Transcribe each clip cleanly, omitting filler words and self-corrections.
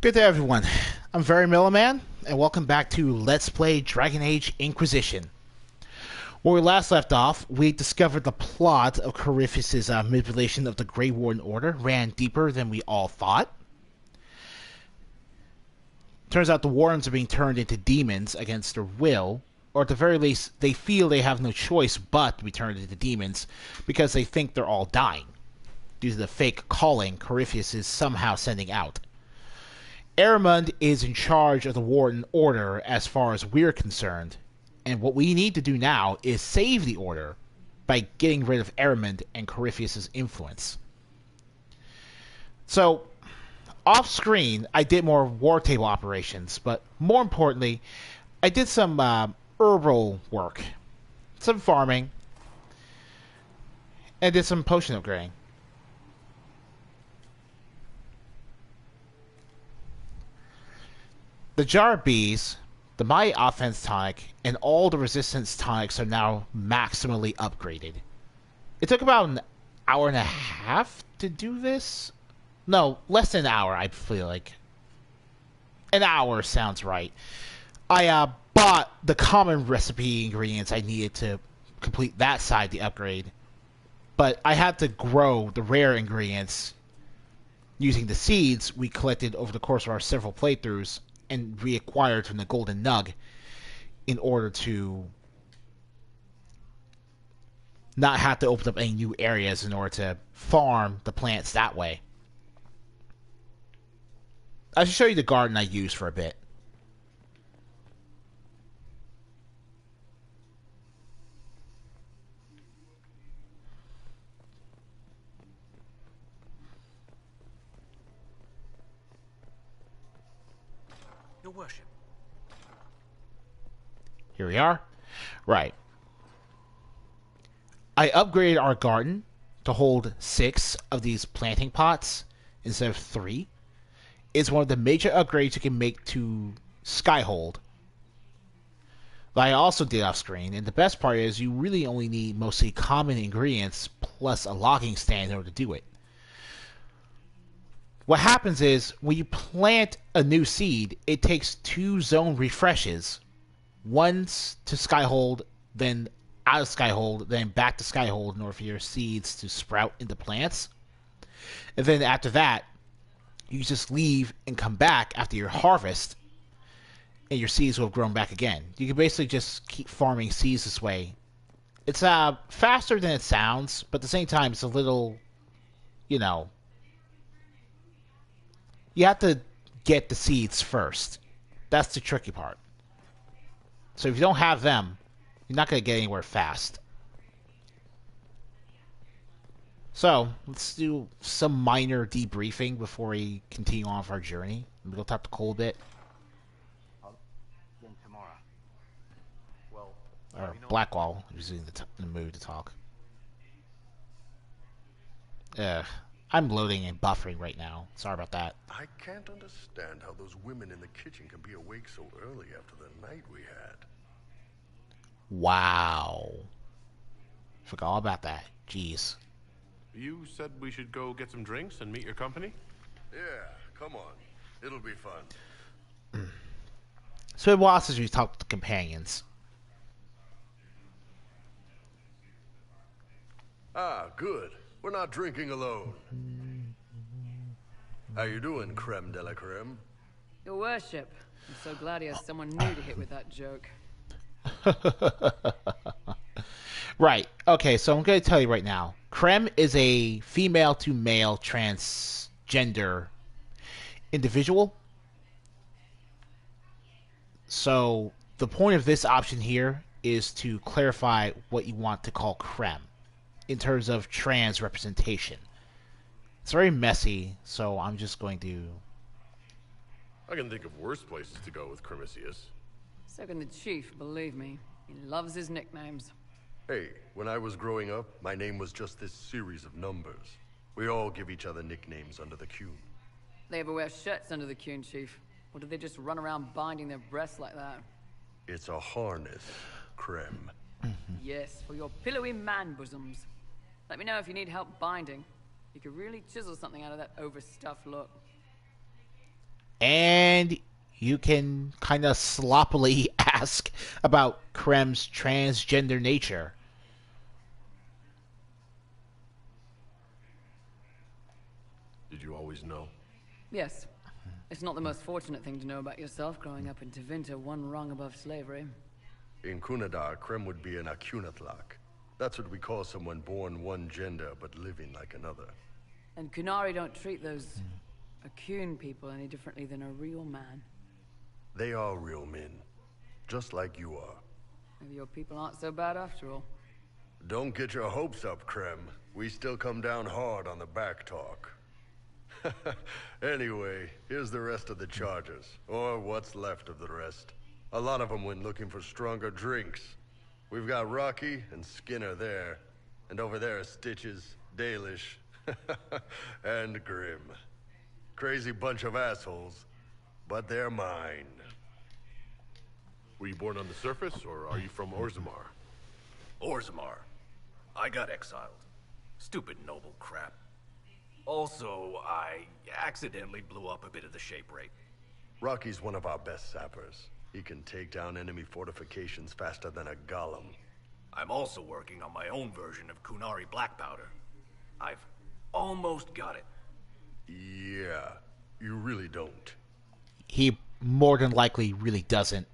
Good day, everyone. I'm Very Milliman, and welcome back to Let's Play Dragon Age Inquisition. Where we last left off, we discovered the plot of Corypheus' manipulation of the Grey Warden order ran deeper than we all thought. Turns out the Wardens are being turned into demons against their will, or at the very least, they feel they have no choice but to be turned into demons because they think they're all dying, due to the fake calling Corypheus is somehow sending out. Adamant is in charge of the Warden Order as far as we're concerned, and what we need to do now is save the Order by getting rid of Adamant and Corypheus' influence. So, off-screen, I did more war table operations, but more importantly, I did some herbal work, some farming, and did some potion upgrading. The Jar of Bees, the Mighty Offense Tonic, and all the Resistance Tonics are now maximally upgraded. It took about an hour and a half to do this? No, less than an hour, I feel like. An hour sounds right. I bought the common recipe ingredients I needed to complete that side, the upgrade. But I had to grow the rare ingredients using the seeds we collected over the course of our several playthroughs and reacquired from the Golden Nug in order to not have to open up any new areas in order to farm the plants that way. I should show you the garden I used for a bit. Your worship. Here we are. Right. I upgraded our garden to hold 6 of these planting pots instead of 3. It's one of the major upgrades you can make to Skyhold. That I also did off screen, and the best part is you really only need mostly common ingredients plus a logging stand in order to do it. What happens is, when you plant a new seed, it takes 2 zone refreshes. Once to Skyhold, then out of Skyhold, then back to Skyhold in order for your seeds to sprout into plants. And then after that, you just leave and come back after your harvest, and your seeds will have grown back again. You can basically just keep farming seeds this way. It's faster than it sounds, but at the same time, it's a little, you know, you have to get the seeds first. That's the tricky part. So if you don't have them, you're not going to get anywhere fast. So, let's do some minor debriefing before we continue on with our journey. We'll talk to Cole a bit. Tomorrow. Well, Or Blackwall, who's in the mood to talk. I'm loading and buffering right now. Sorry about that. I can't understand how those women in the kitchen can be awake so early after the night we had. Wow. Forgot all about that. Jeez. You said we should go get some drinks and meet your company? Yeah, come on. It'll be fun. So it was as we talked to the companions. Ah, good. We're not drinking alone. How you doing, creme de la creme? Your worship. I'm so glad he has someone new to hit with that joke. Right. Okay, so I'm going to tell you right now. Creme is a female to male transgender individual. So the point of this option here is to clarify what you want to call creme in terms of trans representation. It's very messy, so I'm just going to... I can think of worse places to go with Corypheus. So can the chief, believe me. He loves his nicknames. Hey, when I was growing up, my name was just this series of numbers. We all give each other nicknames under the Q. They ever wear shirts under the Kuhn, chief? Or do they just run around binding their breasts like that? It's a harness, creme. Yes, for your pillowy man bosoms. Let me know if you need help binding. You could really chisel something out of that overstuffed look. And you can kind of sloppily ask about Krem's transgender nature. Did you always know? Yes. It's not the most fortunate thing to know about yourself growing up in Tevinter, one rung above slavery. In Kunadar, Krem would be an Akunatlak. That's what we call someone born one gender but living like another. And Kunari don't treat those Akun people any differently than a real man. They are real men, just like you are. Maybe your people aren't so bad after all. Don't get your hopes up, Krem. We still come down hard on the back talk. Anyway, here's the rest of the charges, or what's left of the rest. A lot of them went looking for stronger drinks. We've got Rocky and Skinner there, and over there are Stitches, Dalish, and Grim. Crazy bunch of assholes, but they're mine. Were you born on the surface, or are you from Orzammar? Orzammar. I got exiled. Stupid noble crap. Also, I accidentally blew up a bit of the shape rate. Rocky's one of our best sappers. He can take down enemy fortifications faster than a golem. I'm also working on my own version of Kunari black powder. I've almost got it. Yeah, you really don't. He more than likely really doesn't.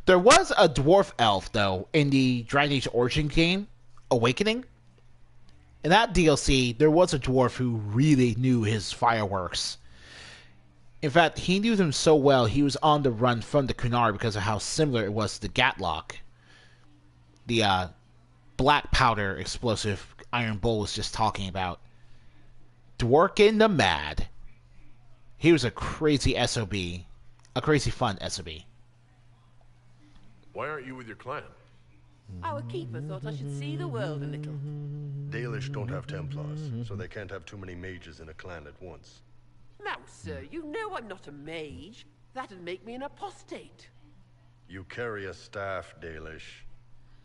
There was a dwarf elf, though, in the Dragon Age Origin game, Awakening. In that DLC, there was a dwarf who really knew his fireworks. In fact, he knew them so well, he was on the run from the Kunari because of how similar it was to the Gatlock. The black powder explosive Iron Bull was just talking about. Dworkin the Mad. He was a crazy SOB. A crazy fun SOB. Why aren't you with your clan? Our keeper thought I should see the world a little. Dalish don't have Templars, so they can't have too many mages in a clan at once. Now, sir, you know I'm not a mage. That'd make me an apostate. You carry a staff, Dalish.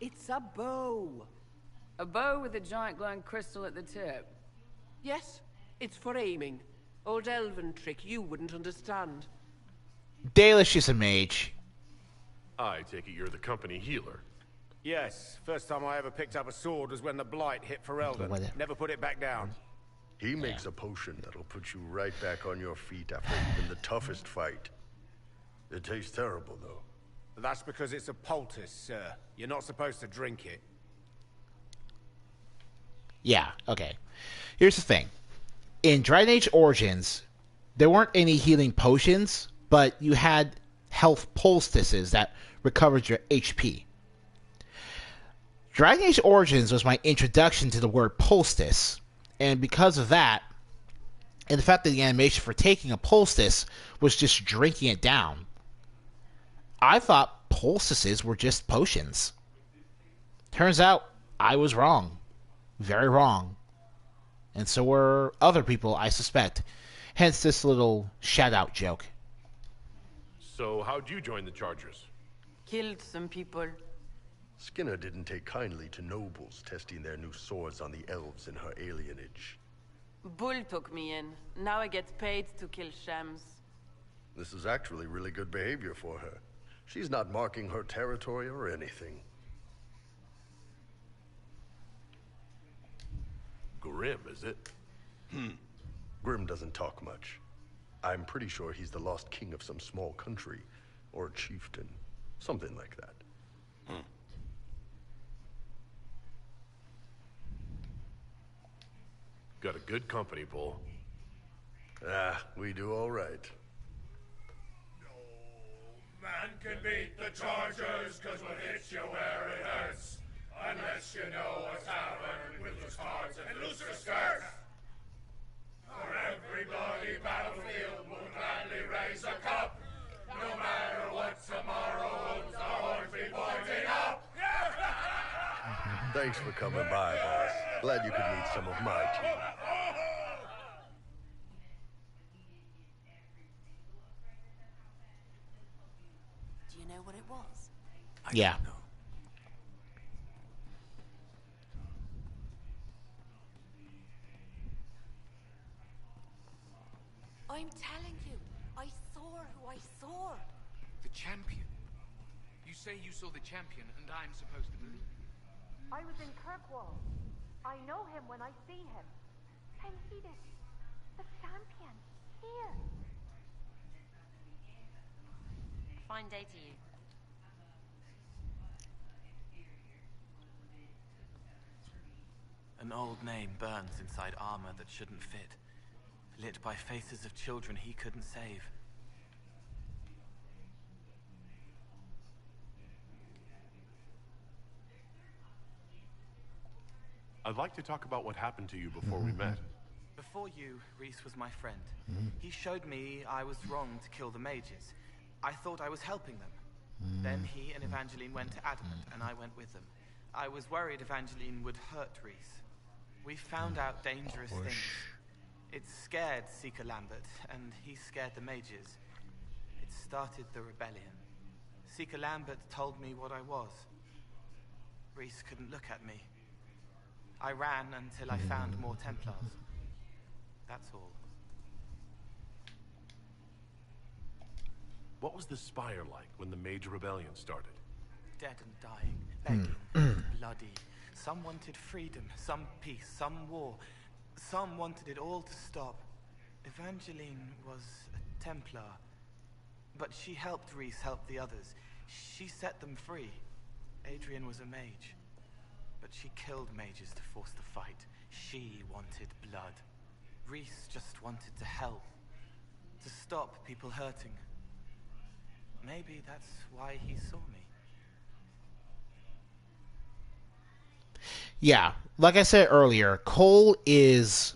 It's a bow. A bow with a giant glowing crystal at the tip. Yes, it's for aiming. Old elven trick you wouldn't understand. Dalish is a mage. I take it you're the company healer. Yes, first time I ever picked up a sword was when the Blight hit Ferelden. Never put it back down. He makes a potion that'll put you right back on your feet after even the toughest fight. It tastes terrible, though. That's because it's a poultice, sir. You're not supposed to drink it. Yeah, okay. Here's the thing. In Dragon Age Origins, there weren't any healing potions, but you had health poultices that recovered your HP. Dragon Age Origins was my introduction to the word poultice, and because of that, and the fact that the animation for taking a poultice was just drinking it down, I thought poultices were just potions. Turns out, I was wrong. Very wrong. And so were other people, I suspect. Hence this little shout-out joke. So how'd you join the Chargers? Killed some people. Skinner didn't take kindly to nobles testing their new swords on the elves in her alienage. Bull took me in. Now I get paid to kill shams. This is actually really good behavior for her. She's not marking her territory or anything. Grim, is it? Grim doesn't talk much. I'm pretty sure he's the lost king of some small country, or chieftain, something like that. Got a good company, Bull. Ah, we do all right. No man can beat the Chargers, cause we'll hit you where it hurts. Unless you know a tavern with loose cards and looser skirts. For every bloody battlefield we'll gladly raise a cup. No matter what tomorrow holds, our horns be pointing up. Thanks for coming by, boss. Glad you could meet some of my team. Do you know what it was? Yeah. I'm telling you, I saw You're who I saw. The champion? You say you saw the champion, and I'm supposed to believe? I was in Kirkwall. I know him when I see him. And he is the champion. Here. Fine day to you. An old name burns inside armor that shouldn't fit, lit by faces of children he couldn't save. I'd like to talk about what happened to you before we met. Before you, Reese was my friend. He showed me I was wrong to kill the mages. I thought I was helping them. Then he and Evangeline went to Adamant, and I went with them. I was worried Evangeline would hurt Reese. We found out dangerous things. It scared Seeker Lambert, and he scared the mages. It started the rebellion. Seeker Lambert told me what I was. Reese couldn't look at me. I ran until I found more Templars. That's all. What was the Spire like when the Mage Rebellion started? Dead and dying, begging, bloody. Some wanted freedom, some peace, some war. Some wanted it all to stop. Evangeline was a Templar, but she helped Reese help the others. She set them free. Adrian was a mage, but she killed mages to force the fight. She wanted blood. Reese just wanted to help, to stop people hurting. Maybe that's why he saw me. Yeah, like I said earlier, Cole is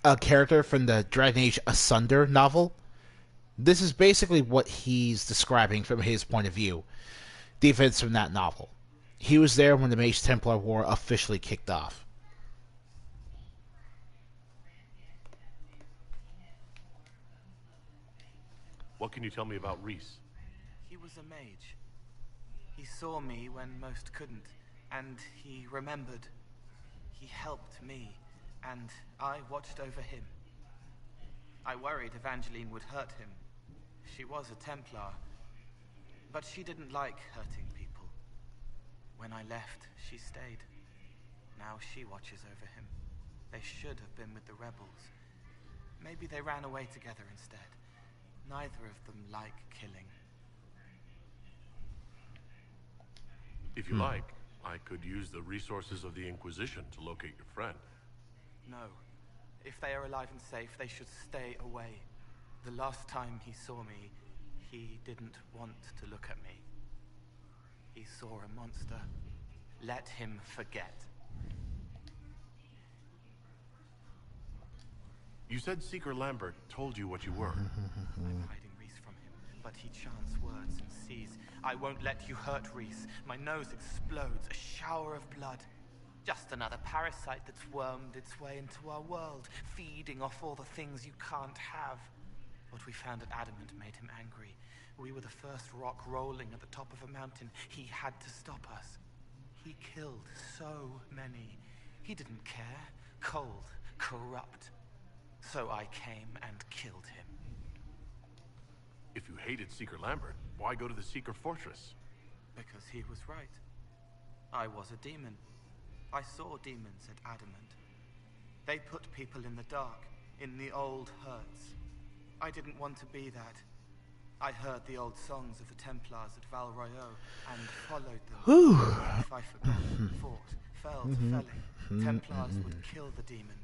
a character from the Dragon Age Asunder novel. This is basically what he's describing from his point of view. The events from that novel. He was there when the Mage Templar War officially kicked off. What can you tell me about Reese? He was a mage. He saw me when most couldn't, and he remembered. He helped me, and I watched over him. I worried Evangeline would hurt him. She was a Templar, but she didn't like hurting people. When I left, she stayed. Now she watches over him. They should have been with the rebels. Maybe they ran away together instead. Neither of them like killing. If you like, I could use the resources of the Inquisition to locate your friend. No. If they are alive and safe, they should stay away. The last time he saw me, he didn't want to look at me. He saw a monster. Let him forget. You said Seeker Lambert told you what you were. I'm hiding Reese from him, but he chants words and sees. I won't let you hurt Reese. My nose explodes, a shower of blood. Just another parasite that's wormed its way into our world, feeding off all the things you can't have. What we found at Adamant made him angry. We were the first rock rolling at the top of a mountain. He had to stop us. He killed so many. He didn't care. Cold, corrupt. So I came and killed him. If you hated Seeker Lambert, why go to the Seeker Fortress? Because he was right. I was a demon. I saw demons at Adamant. They put people in the dark, in the old hurts. I didn't want to be that. I heard the old songs of the Templars at Val Royeaux and followed them. If I forgot, fought, fell to felling, Templars would kill the demon.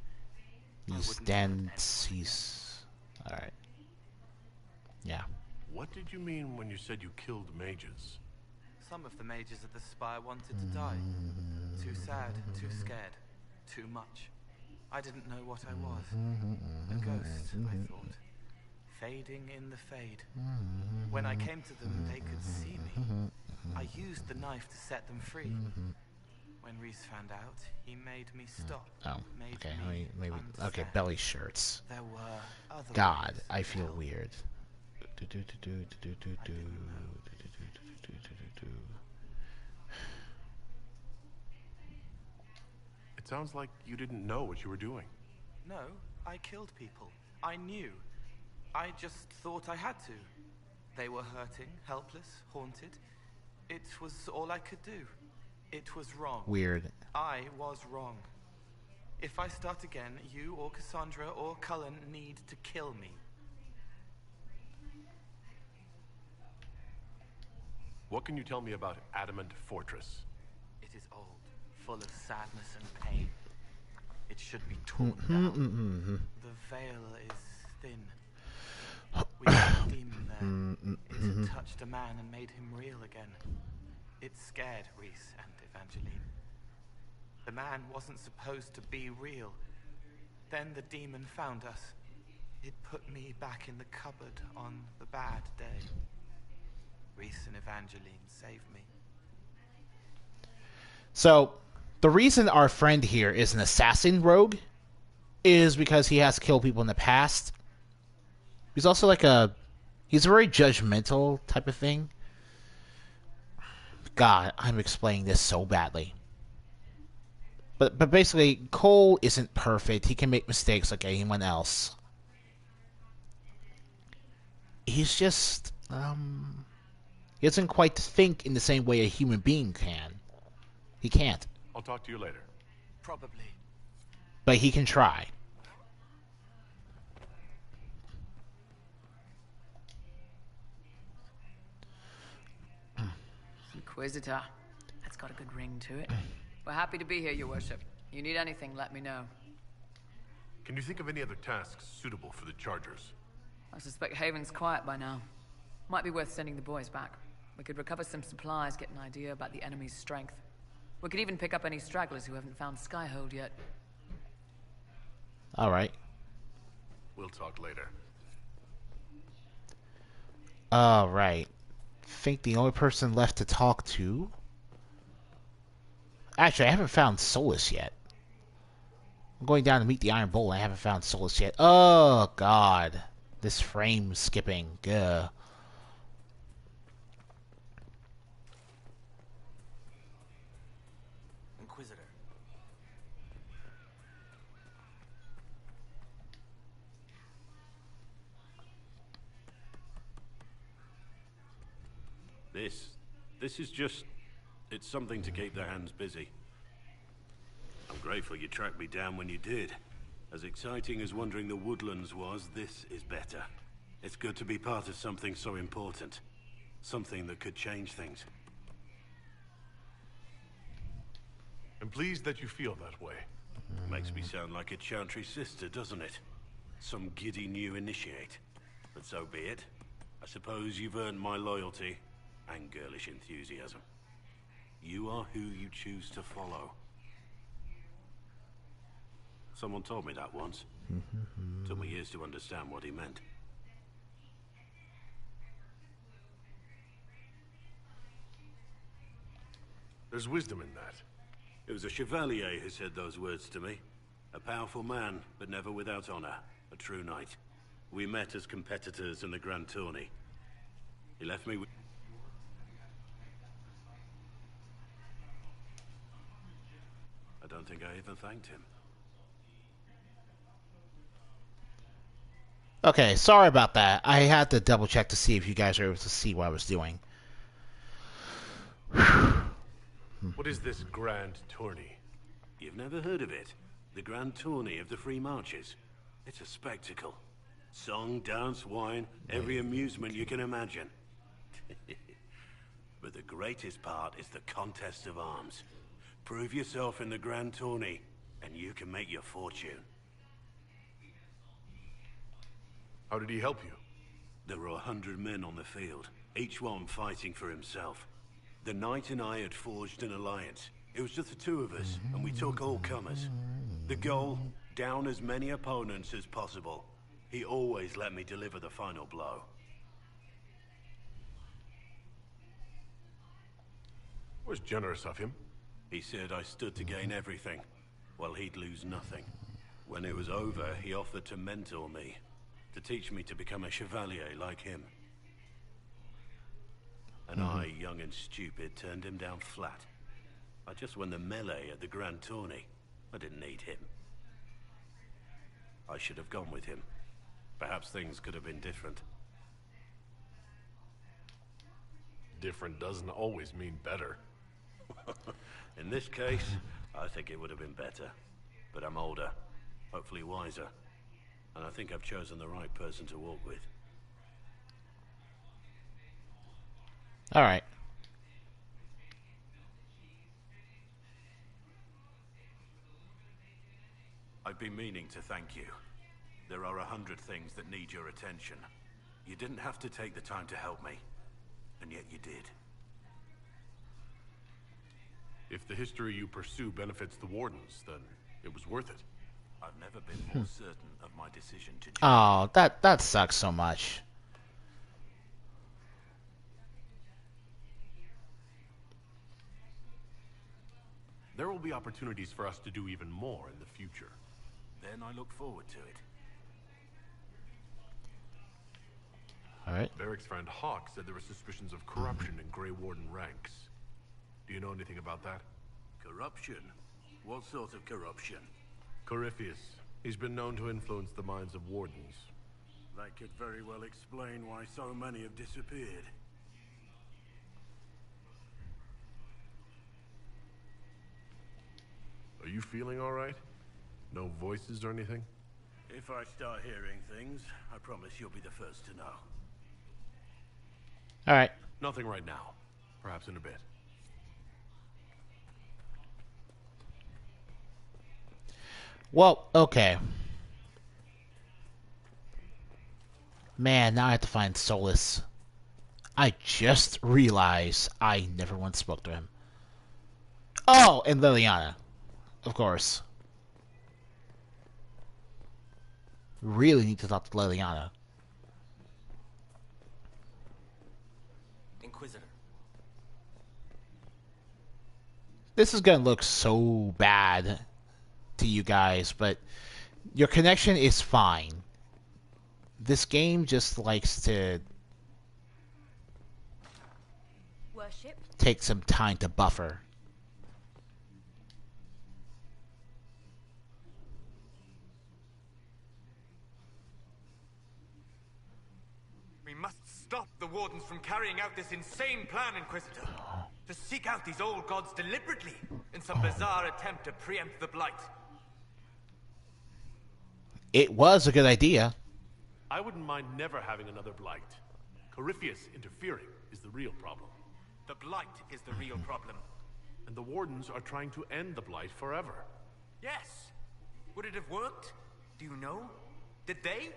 He's alright. Yeah. What did you mean when you said you killed mages? Some of the mages at the Spire wanted to die. Too sad, too scared, too much. I didn't know what I was. A ghost, I thought. Fading in the fade. When I came to them, they could see me. I used the knife to set them free. When Reese found out, he made me stop. Oh, okay. Maybe. Okay, belly shirts. There were other God, ways I to feel help. weird. It sounds like you didn't know what you were doing. No, I killed people. I knew. I just thought I had to. They were hurting, helpless, haunted. It was all I could do. It was wrong. Weird. I was wrong. If I start again, you or Cassandra or Cullen need to kill me. What can you tell me about Adamant Fortress? It is old, full of sadness and pain. It should be torn down. The veil is thin. We have a demon there. It had touched a man and made him real again. It scared Reese and Evangeline. The man wasn't supposed to be real. Then the demon found us. It put me back in the cupboard on the bad day. Reese and Evangeline saved me. So, the reason our friend here is an assassin rogue is because he has killed people in the past. He's also like he's a very judgmental type of thing. God, I'm explaining this so badly. But basically, Cole isn't perfect. He can make mistakes like anyone else. He's just, he doesn't quite think in the same way a human being can. He can't. I'll talk to you later. Probably. But he can try. Inquisitor. That's got a good ring to it. We're happy to be here, Your Worship. You need anything, let me know. Can you think of any other tasks suitable for the Chargers? I suspect Haven's quiet by now. Might be worth sending the boys back. We could recover some supplies, get an idea about the enemy's strength. We could even pick up any stragglers who haven't found Skyhold yet. Alright. We'll talk later. Alright. Think the only person left to talk to... Actually, I haven't found Solus yet. I'm going down to meet the Iron Bull and I haven't found Solus yet. Oh, God. This frame skipping. Gah. Inquisitor. This is just... It's something to keep their hands busy. I'm grateful you tracked me down when you did. As exciting as wandering the woodlands was, this is better. It's good to be part of something so important. Something that could change things. I'm pleased that you feel that way. Makes me sound like a Chantry sister, doesn't it? Some giddy new initiate. But so be it. I suppose you've earned my loyalty and girlish enthusiasm. You are who you choose to follow. Someone told me that once. Took me years to understand what he meant. There's wisdom in that. It was a chevalier who said those words to me. A powerful man, but never without honor. A true knight. We met as competitors in the Grand Tourney. He left me with... I don't think I even thanked him. Okay, sorry about that. I had to double check to see if you guys were able to see what I was doing. What is this Grand Tourney? You've never heard of it? The Grand Tourney of the Free Marches. It's a spectacle. Song, dance, wine, every amusement you can imagine. But the greatest part is the contest of arms. Prove yourself in the Grand Tourney, and you can make your fortune. How did he help you? There were 100 men on the field, each one fighting for himself. The knight and I had forged an alliance. It was just the two of us, and we took all comers. The goal, down as many opponents as possible. He always let me deliver the final blow. It was generous of him. He said I stood to gain everything, while he'd lose nothing. When it was over, he offered to mentor me, to teach me to become a chevalier like him. And I, young and stupid, turned him down flat. I just won the melee at the Grand Tourney. I didn't need him. I should have gone with him. Perhaps things could have been different. Different doesn't always mean better. In this case, I think it would have been better. But I'm older, hopefully wiser. And I think I've chosen the right person to walk with. Alright. I've been meaning to thank you. There are 100 things that need your attention. You didn't have to take the time to help me, and yet you did. If the history you pursue benefits the Wardens, then it was worth it. I've never been more certain of my decision to join. Oh, that sucks so much. There will be opportunities for us to do even more in the future. Then I look forward to it. Alright. Varric's friend Hawk said there were suspicions of corruption in Grey Warden ranks. Do you know anything about that? Corruption? What sort of corruption? Corypheus. He's been known to influence the minds of Wardens. That could very well explain why so many have disappeared. Are you feeling all right? No voices or anything? If I start hearing things, I promise you'll be the first to know. Alright. Nothing right now. Perhaps in a bit. Well, okay. Man, now I have to find Solus. I just realized I never once spoke to him. Oh, and Liliana. Of course. Really need to talk to Liliana. Inquisitor. This is gonna look so bad to you guys, but your connection is fine. This game just likes to Worship. take some time to buffer. We must stop the Wardens from carrying out this insane plan, Inquisitor. To seek out these old gods deliberately in some bizarre attempt to preempt the Blight. It was a good idea. I wouldn't mind never having another Blight. Corypheus interfering is the real problem. The Blight is the real problem. And the Wardens are trying to end the Blight forever. Yes. Would it have worked? Do you know? Did they?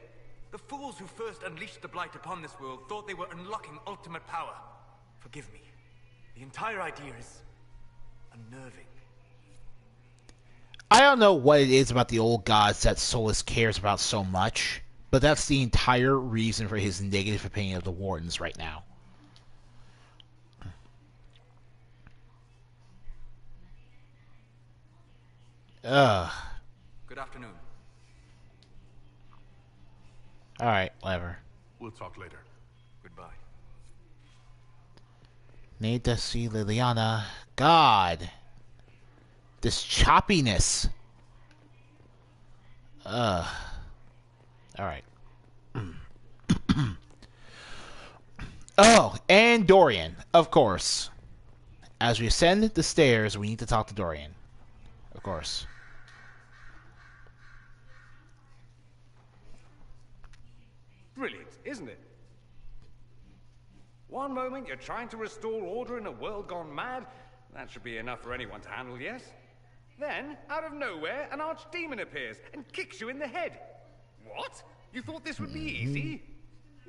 The fools who first unleashed the Blight upon this world thought they were unlocking ultimate power. Forgive me. The entire idea is unnerving. I don't know what it is about the old gods that Solus cares about so much, but that's the entire reason for his negative opinion of the Wardens right now. Ugh. Good afternoon. Alright, whatever. We'll talk later. Goodbye. Need to see Liliana. God. This choppiness. Alright. Oh, and Dorian, of course. As we ascend the stairs, we need to talk to Dorian. Of course. Brilliant, isn't it? One moment you're trying to restore order in a world gone mad. That should be enough for anyone to handle, yes? Then, out of nowhere, an archdemon appears and kicks you in the head. What? You thought this would be easy?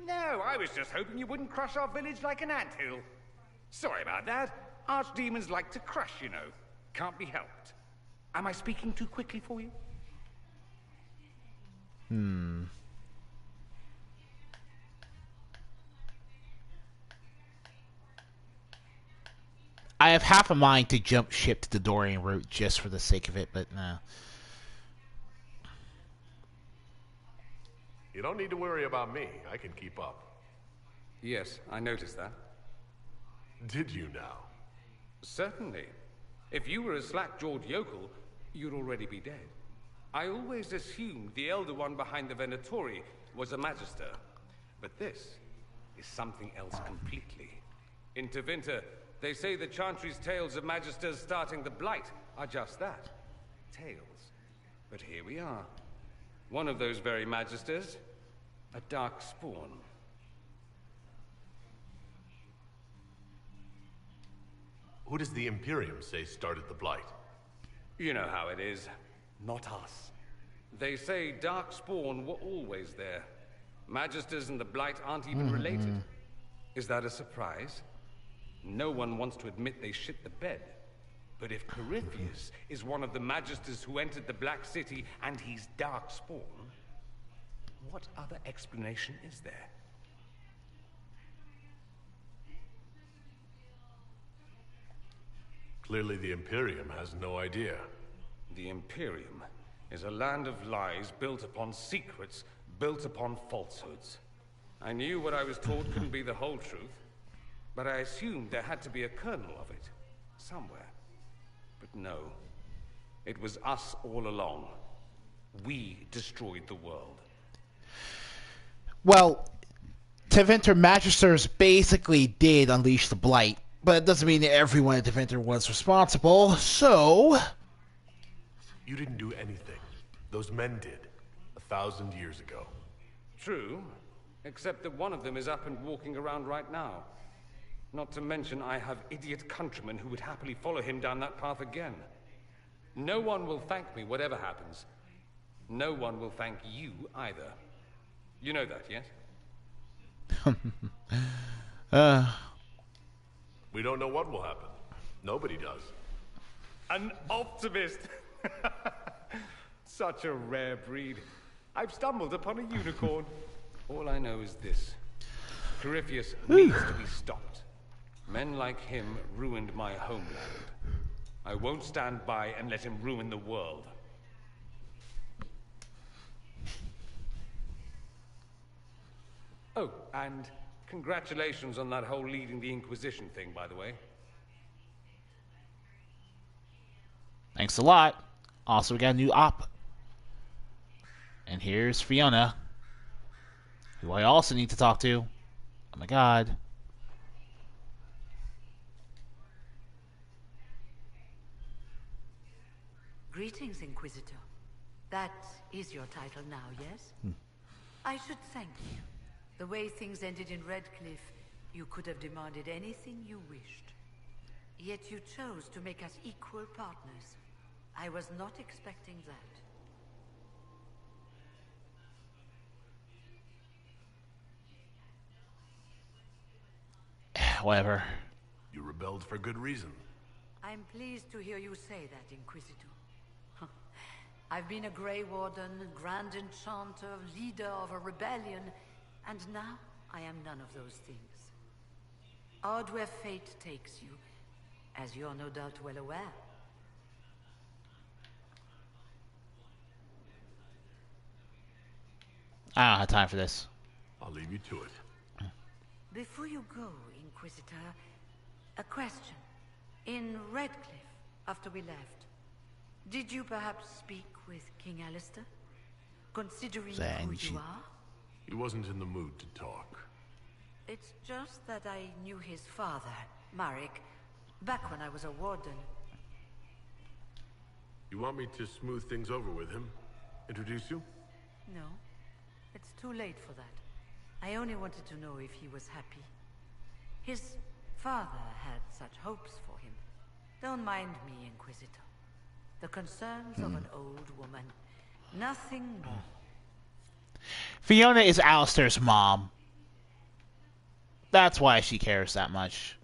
No, I was just hoping you wouldn't crush our village like an anthill. Sorry about that. Archdemons like to crush, you know. Can't be helped. Am I speaking too quickly for you? I have half a mind to jump ship to the Dorian route just for the sake of it, but no. You don't need to worry about me. I can keep up. Yes, I noticed that. Did you now? Certainly. If you were a slack-jawed yokel, you'd already be dead. I always assumed the Elder One behind the Venatori was a Magister. But this is something else completely. In Tevinter, they say the Chantry's tales of Magisters starting the Blight are just that. Tales. But here we are. One of those very Magisters, a dark spawn. Who does the Imperium say started the Blight? You know how it is. Not us. They say Darkspawn were always there. Magisters and the Blight aren't even related. Is that a surprise? No one wants to admit they shit the bed. But if Corypheus is one of the Magisters who entered the Black City and he's Darkspawn, what other explanation is there? Clearly the Imperium has no idea. The Imperium is a land of lies built upon secrets, built upon falsehoods. I knew what I was taught couldn't be the whole truth, but I assumed there had to be a kernel of it, somewhere. But no, it was us all along. We destroyed the world. Well, Tevinter Magisters basically did unleash the Blight, but it doesn't mean that everyone at Tevinter was responsible, so... You didn't do anything. Those men did, 1,000 years ago. True, except that one of them is up and walking around right now. Not to mention I have idiot countrymen who would happily follow him down that path again. No one will thank me, whatever happens. No one will thank you either. You know that, yes? We don't know what will happen. Nobody does. An optimist! Such a rare breed. I've stumbled upon a unicorn. All I know is this. Corypheus needs to be stopped. Men like him ruined my homeland. I won't stand by and let him ruin the world. Oh, and congratulations on that whole leading the Inquisition thing, by the way. Thanks a lot. Also, we got a new op. And here's Fiona, who I also need to talk to. Oh my god. Greetings, Inquisitor. That is your title now, yes? I should thank you. The way things ended in Redcliffe, you could have demanded anything you wished. Yet you chose to make us equal partners. I was not expecting that. Whatever. You rebelled for good reason. I'm pleased to hear you say that, Inquisitor. I've been a Grey Warden, Grand Enchanter, leader of a rebellion, and now I am none of those things. Odd where fate takes you, as you're no doubt well aware. I don't have time for this. I'll leave you to it. Before you go, Inquisitor, a question. In Redcliffe, after we left, did you perhaps speak with King Alistair? Considering who you are? He wasn't in the mood to talk. It's just that I knew his father, Marek, back when I was a warden. You want me to smooth things over with him? Introduce you? No, it's too late for that. I only wanted to know if he was happy. His father had such hopes for him. Don't mind me, Inquisitor. The concerns of an old woman. Nothing more. Fiona is Alistair's mom. That's why she cares that much.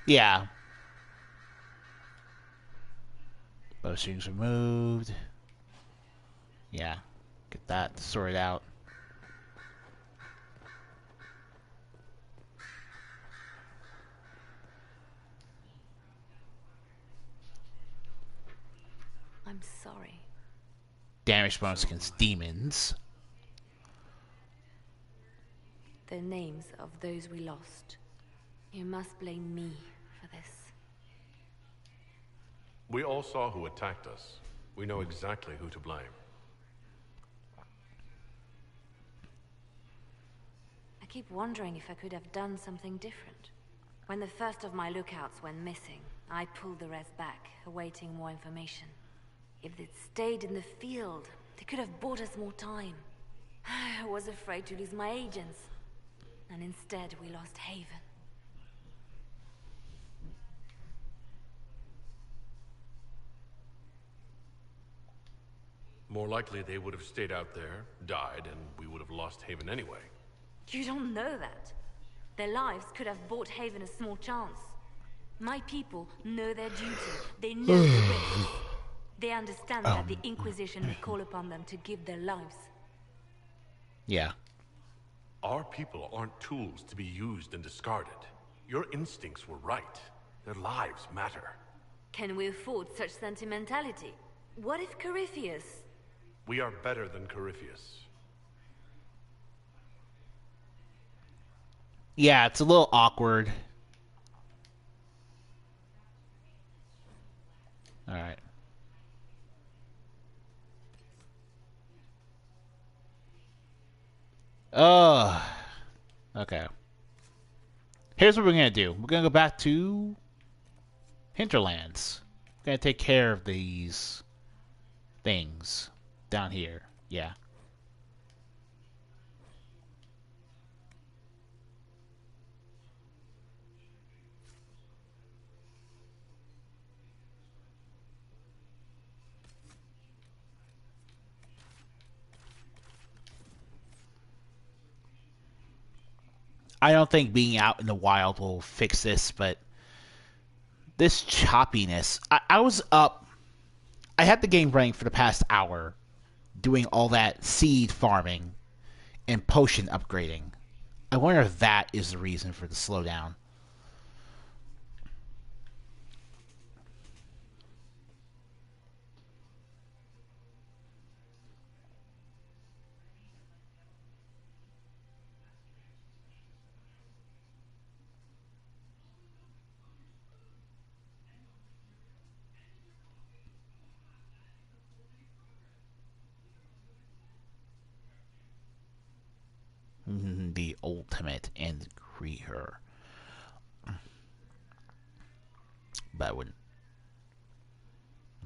Yeah. Bowstrings removed. Yeah. Get that sorted out. I'm sorry. Damage bonus against demons. The names of those we lost. You must blame me for this. We all saw who attacked us. We know exactly who to blame. I keep wondering if I could have done something different. When the first of my lookouts went missing, I pulled the rest back, awaiting more information. If they'd stayed in the field, they could have bought us more time. I was afraid to lose my agents. And instead, we lost Haven. More likely they would have stayed out there, died, and we would have lost Haven anyway. You don't know that. Their lives could have bought Haven a small chance. My people know their duty. They know the risks. They understand that the Inquisition may call upon them to give their lives. Yeah. Our people aren't tools to be used and discarded. Your instincts were right. Their lives matter. Can we afford such sentimentality? What if Corypheus... We are better than Corypheus. Yeah, it's a little awkward. Alright. Okay. Here's what we're gonna do. We're gonna go back to Hinterlands. We're gonna take care of these things down here. Yeah. I don't think being out in the wild will fix this, but this choppiness. I was up. I had the game running for the past hour, doing all that seed farming and potion upgrading. I wonder if that is the reason for the slowdown. The ultimate and creator. But I wouldn't.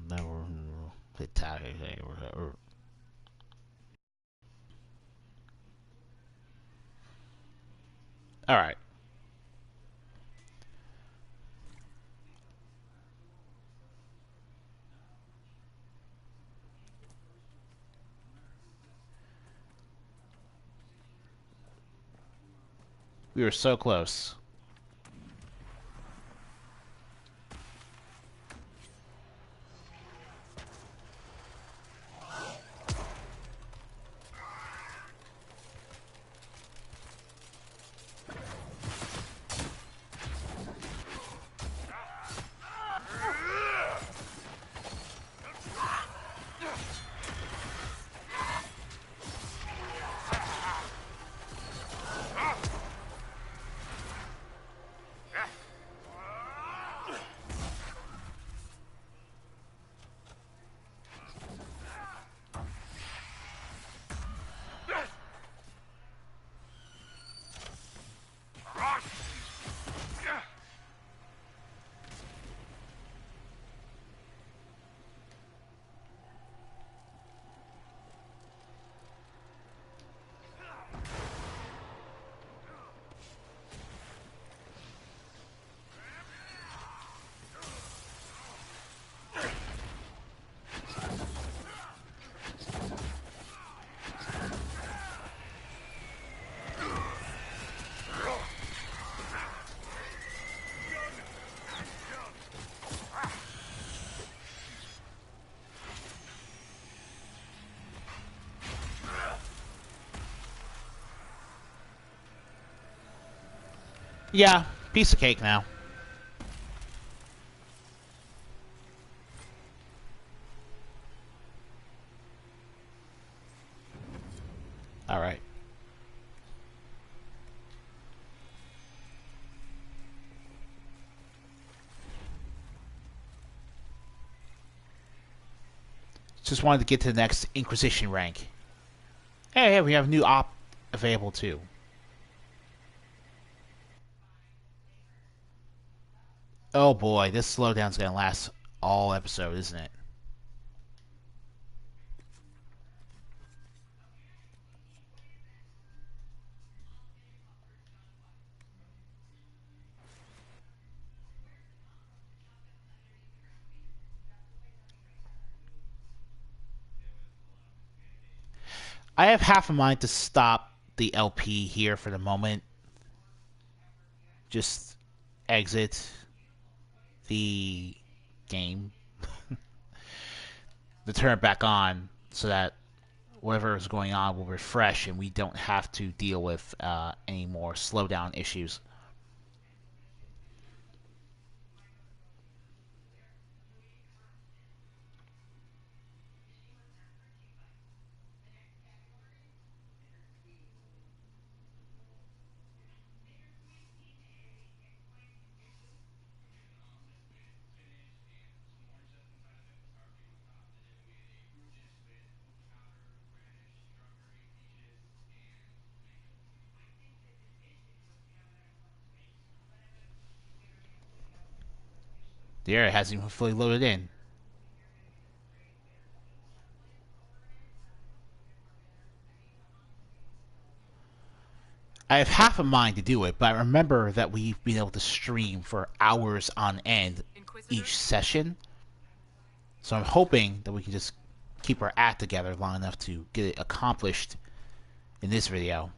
Never. Alright. We were so close. Yeah, piece of cake now. Alright. Just wanted to get to the next Inquisition rank. Hey, we have a new op available too. Oh boy, this slowdown's gonna last all episode, isn't it? I have half a mind to stop the LP here for the moment. Just exit the game. To turn it back on so that whatever is going on will refresh and we don't have to deal with any more slowdown issues. The area hasn't even fully loaded in. I have half a mind to do it, but I remember that we've been able to stream for hours on end each session. So I'm hoping that we can just keep our act together long enough to get it accomplished in this video.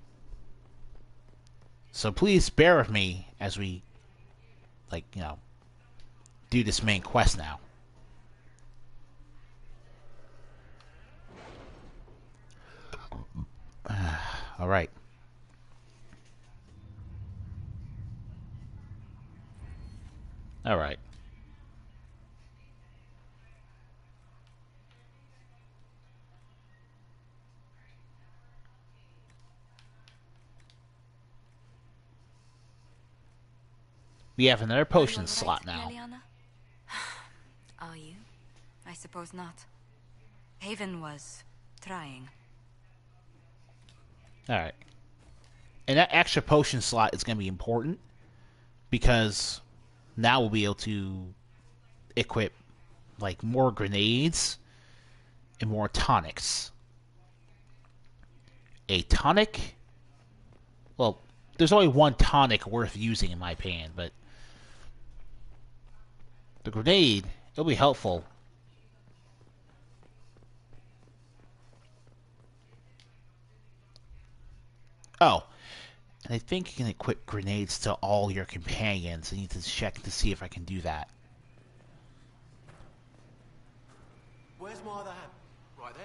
So please bear with me as we, do this main quest now. Alright. Alright. We have another potion slot now. Are you? I suppose not. Haven was trying. Alright. And that extra potion slot is going to be important because now we'll be able to equip more grenades and more tonics. A tonic? Well, there's only one tonic worth using in my opinion, but the grenade, it'll be helpful. Oh, and I think you can equip grenades to all your companions. I need to check to see if I can do that. Where's my other hand? Right there.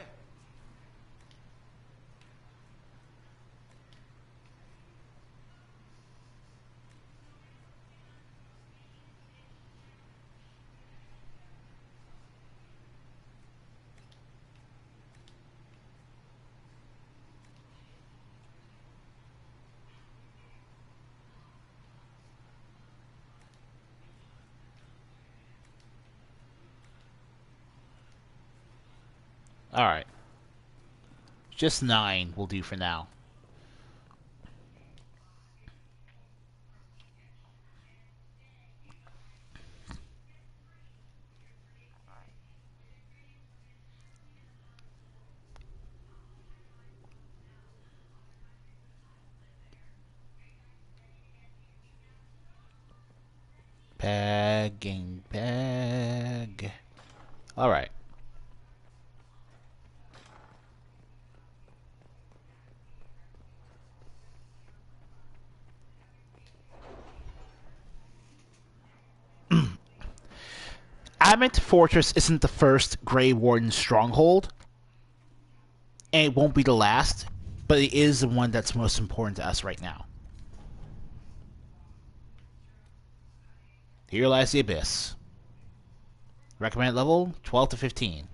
Alright. Just 9 will do for now. Pegging peg. Alright. Adamant Fortress isn't the first Grey Warden stronghold, and it won't be the last, but it is the one that's most important to us right now. Here lies the Abyss. Recommended level 12 to 15.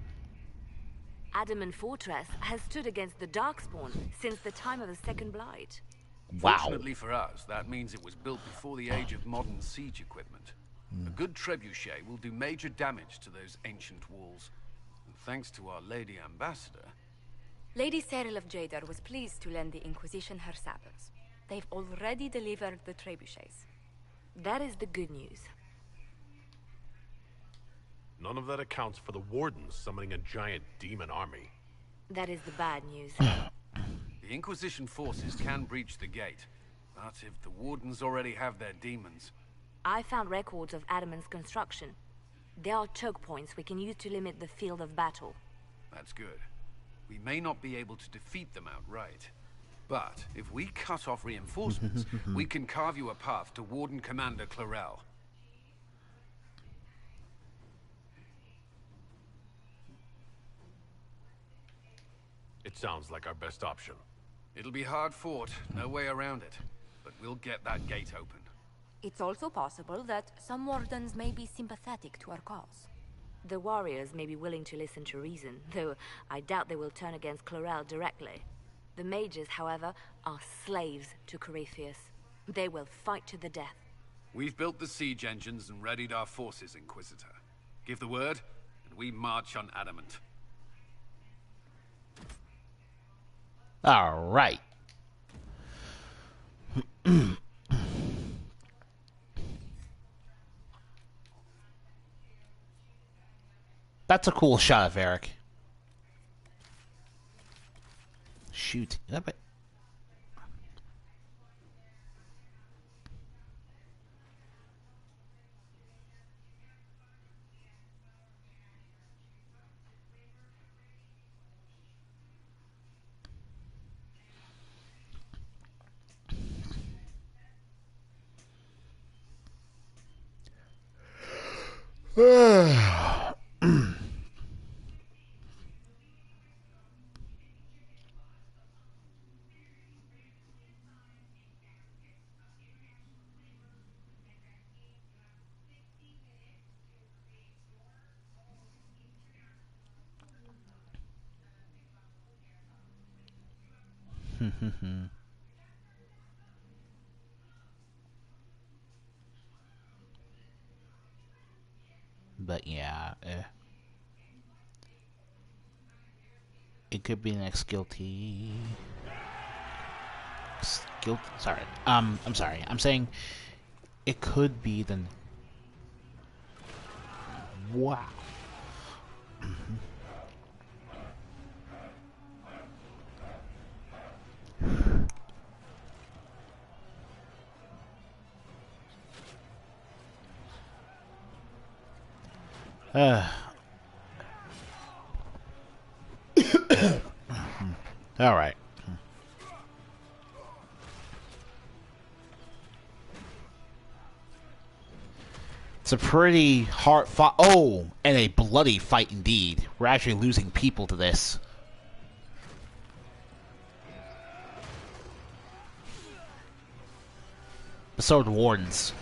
Adamant Fortress has stood against the Darkspawn since the time of the Second Blight. Wow. Fortunately for us, that means it was built before the age of modern siege equipment. A good trebuchet will do major damage to those ancient walls. And thanks to our Lady Ambassador. Lady Cyril of Jadar was pleased to lend the Inquisition her sappers. They've already delivered the trebuchets. That is the good news. None of that accounts for the Wardens summoning a giant demon army. That is the bad news. The Inquisition forces can breach the gate, but if the Wardens already have their demons... I found records of Adamant's construction. There are choke points we can use to limit the field of battle. That's good. We may not be able to defeat them outright. But if we cut off reinforcements, we can carve you a path to Warden Commander Clarel. It sounds like our best option. It'll be hard fought, no way around it. But we'll get that gate open. It's also possible that some wardens may be sympathetic to our cause. The warriors may be willing to listen to reason, though I doubt they will turn against Clarel directly. The mages, however, are slaves to Corypheus. They will fight to the death. We've built the siege engines and readied our forces, Inquisitor. Give the word, and we march on Adamant. All right. That's a cool shot of Eric. Shoot. But yeah, it could be the next guilty. Sorry, I'm sorry. I'm saying it could be the. Wow. All right. It's a pretty hard fight. Oh, and a bloody fight indeed. We're actually losing people to this. But so are the Wardens.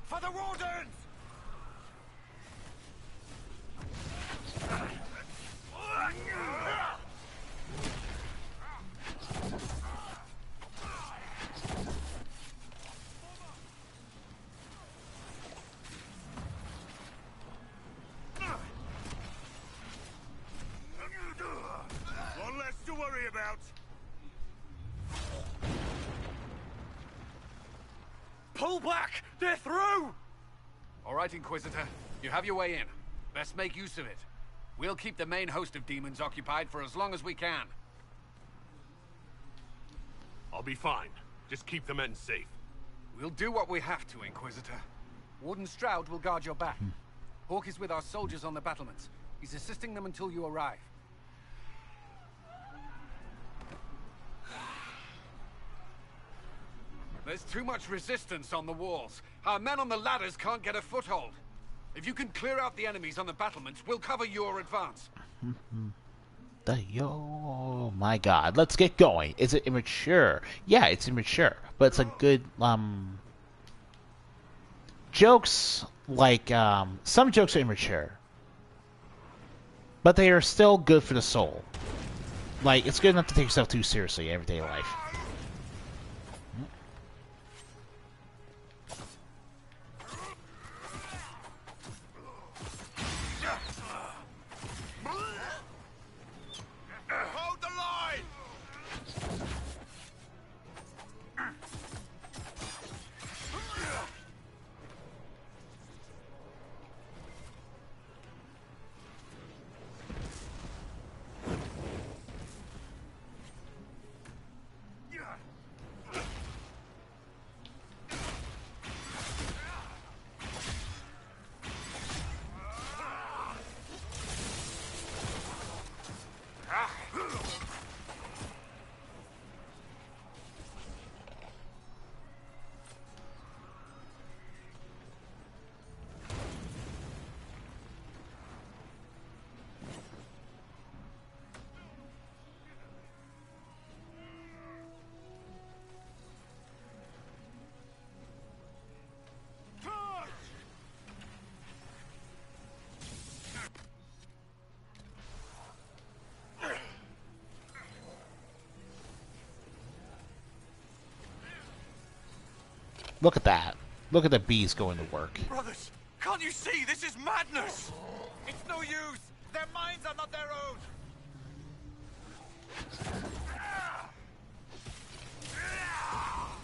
For the Wardens! One less to worry about. Pull back! They're through! All right, Inquisitor. You have your way in. Best make use of it. We'll keep the main host of demons occupied for as long as we can. I'll be fine. Just keep the men safe. We'll do what we have to, Inquisitor. Warden Stroud will guard your back. Hawk is with our soldiers on the battlements. He's assisting them until you arrive. There's too much resistance on the walls. Our men on the ladders can't get a foothold. If you can clear out the enemies on the battlements, we'll cover your advance. Yo, my God. Let's get going. Is it immature? Yeah, it's immature, but it's a good jokes. Like some jokes are immature, but they are still good for the soul. Like it's good enough to take yourself too seriously in everyday life. Hold the line! Look at that. Look at the bees going to work. Brothers, can't you see? This is madness! It's no use! Their minds are not their own!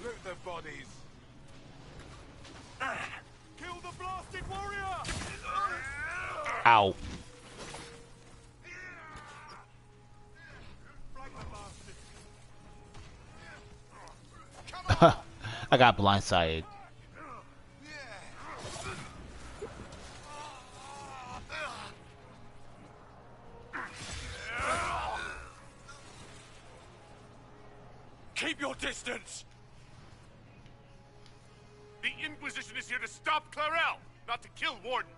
Loot the bodies. Kill the blasted warrior! Ow. I got blindsided. Keep your distance! The Inquisition is here to stop Clarel, not to kill Wardens.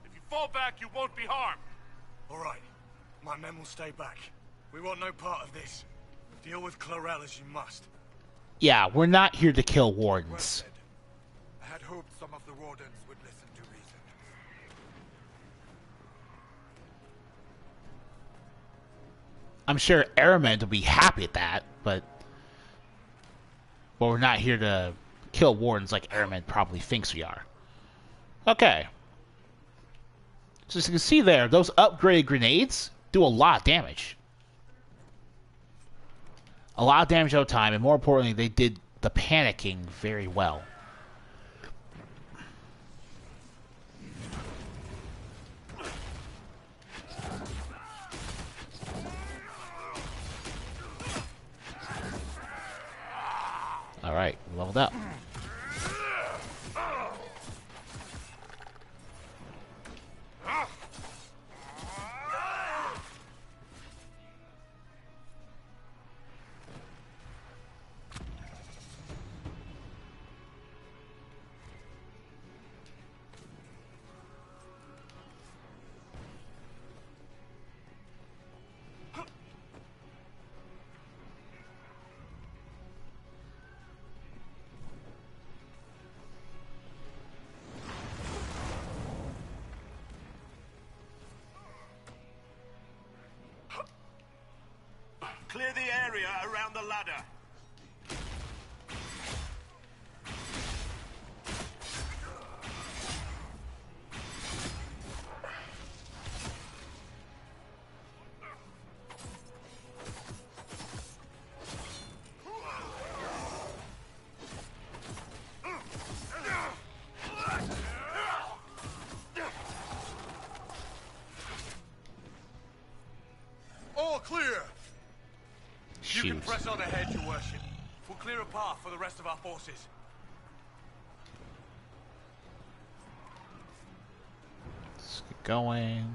If you fall back, you won't be harmed. All right. My men will stay back. We want no part of this. Deal with Clarel as you must. Yeah, we're not here to kill wardens. I had hoped some of the Wardens would listen to reason. I'm sure Adamant will be happy at that, but we're not here to kill wardens like Adamant probably thinks we are. Okay. So as you can see there, those upgraded grenades do a lot of damage. A lot of damage over time, and more importantly, they did the panicking very well. Alright, leveled up. Clear the area around the ladder. All clear! Shoot. You can press on ahead, your worship. We'll clear a path for the rest of our forces. Let's get going.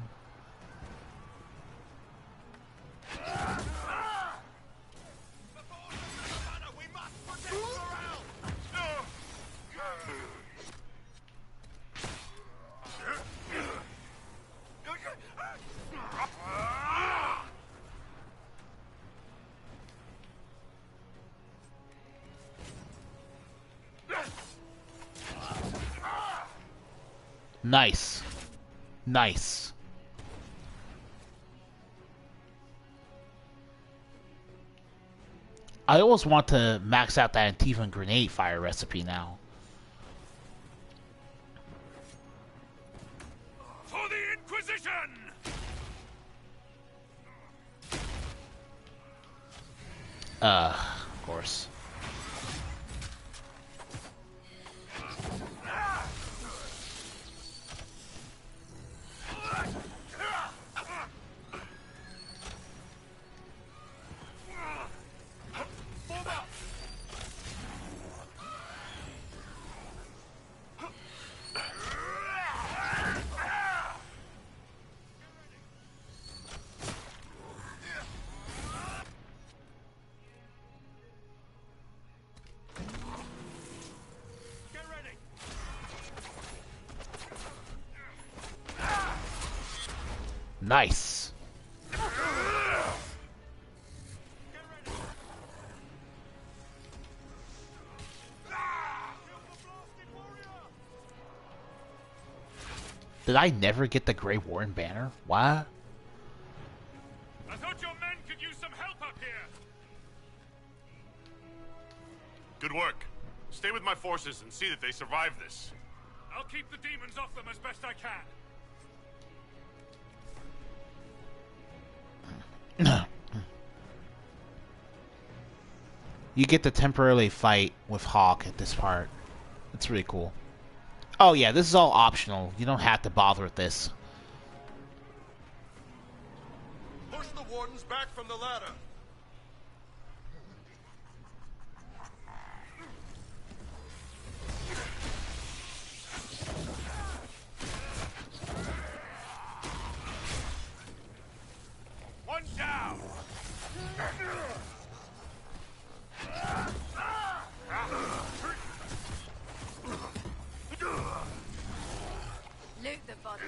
Nice. Nice. I always want to max out that Antifa grenade fire recipe now. For the Inquisition! Of course. Nice. Did I never get the Grey Warden banner? What? I thought your men could use some help up here. Good work. Stay with my forces and see that they survive this. I'll keep the demons off them as best I can. You get to temporarily fight with Hawk at this part. It's really cool. Oh yeah, this is all optional. You don't have to bother with this. Push the wardens back from the ladder. One down. Loot the body.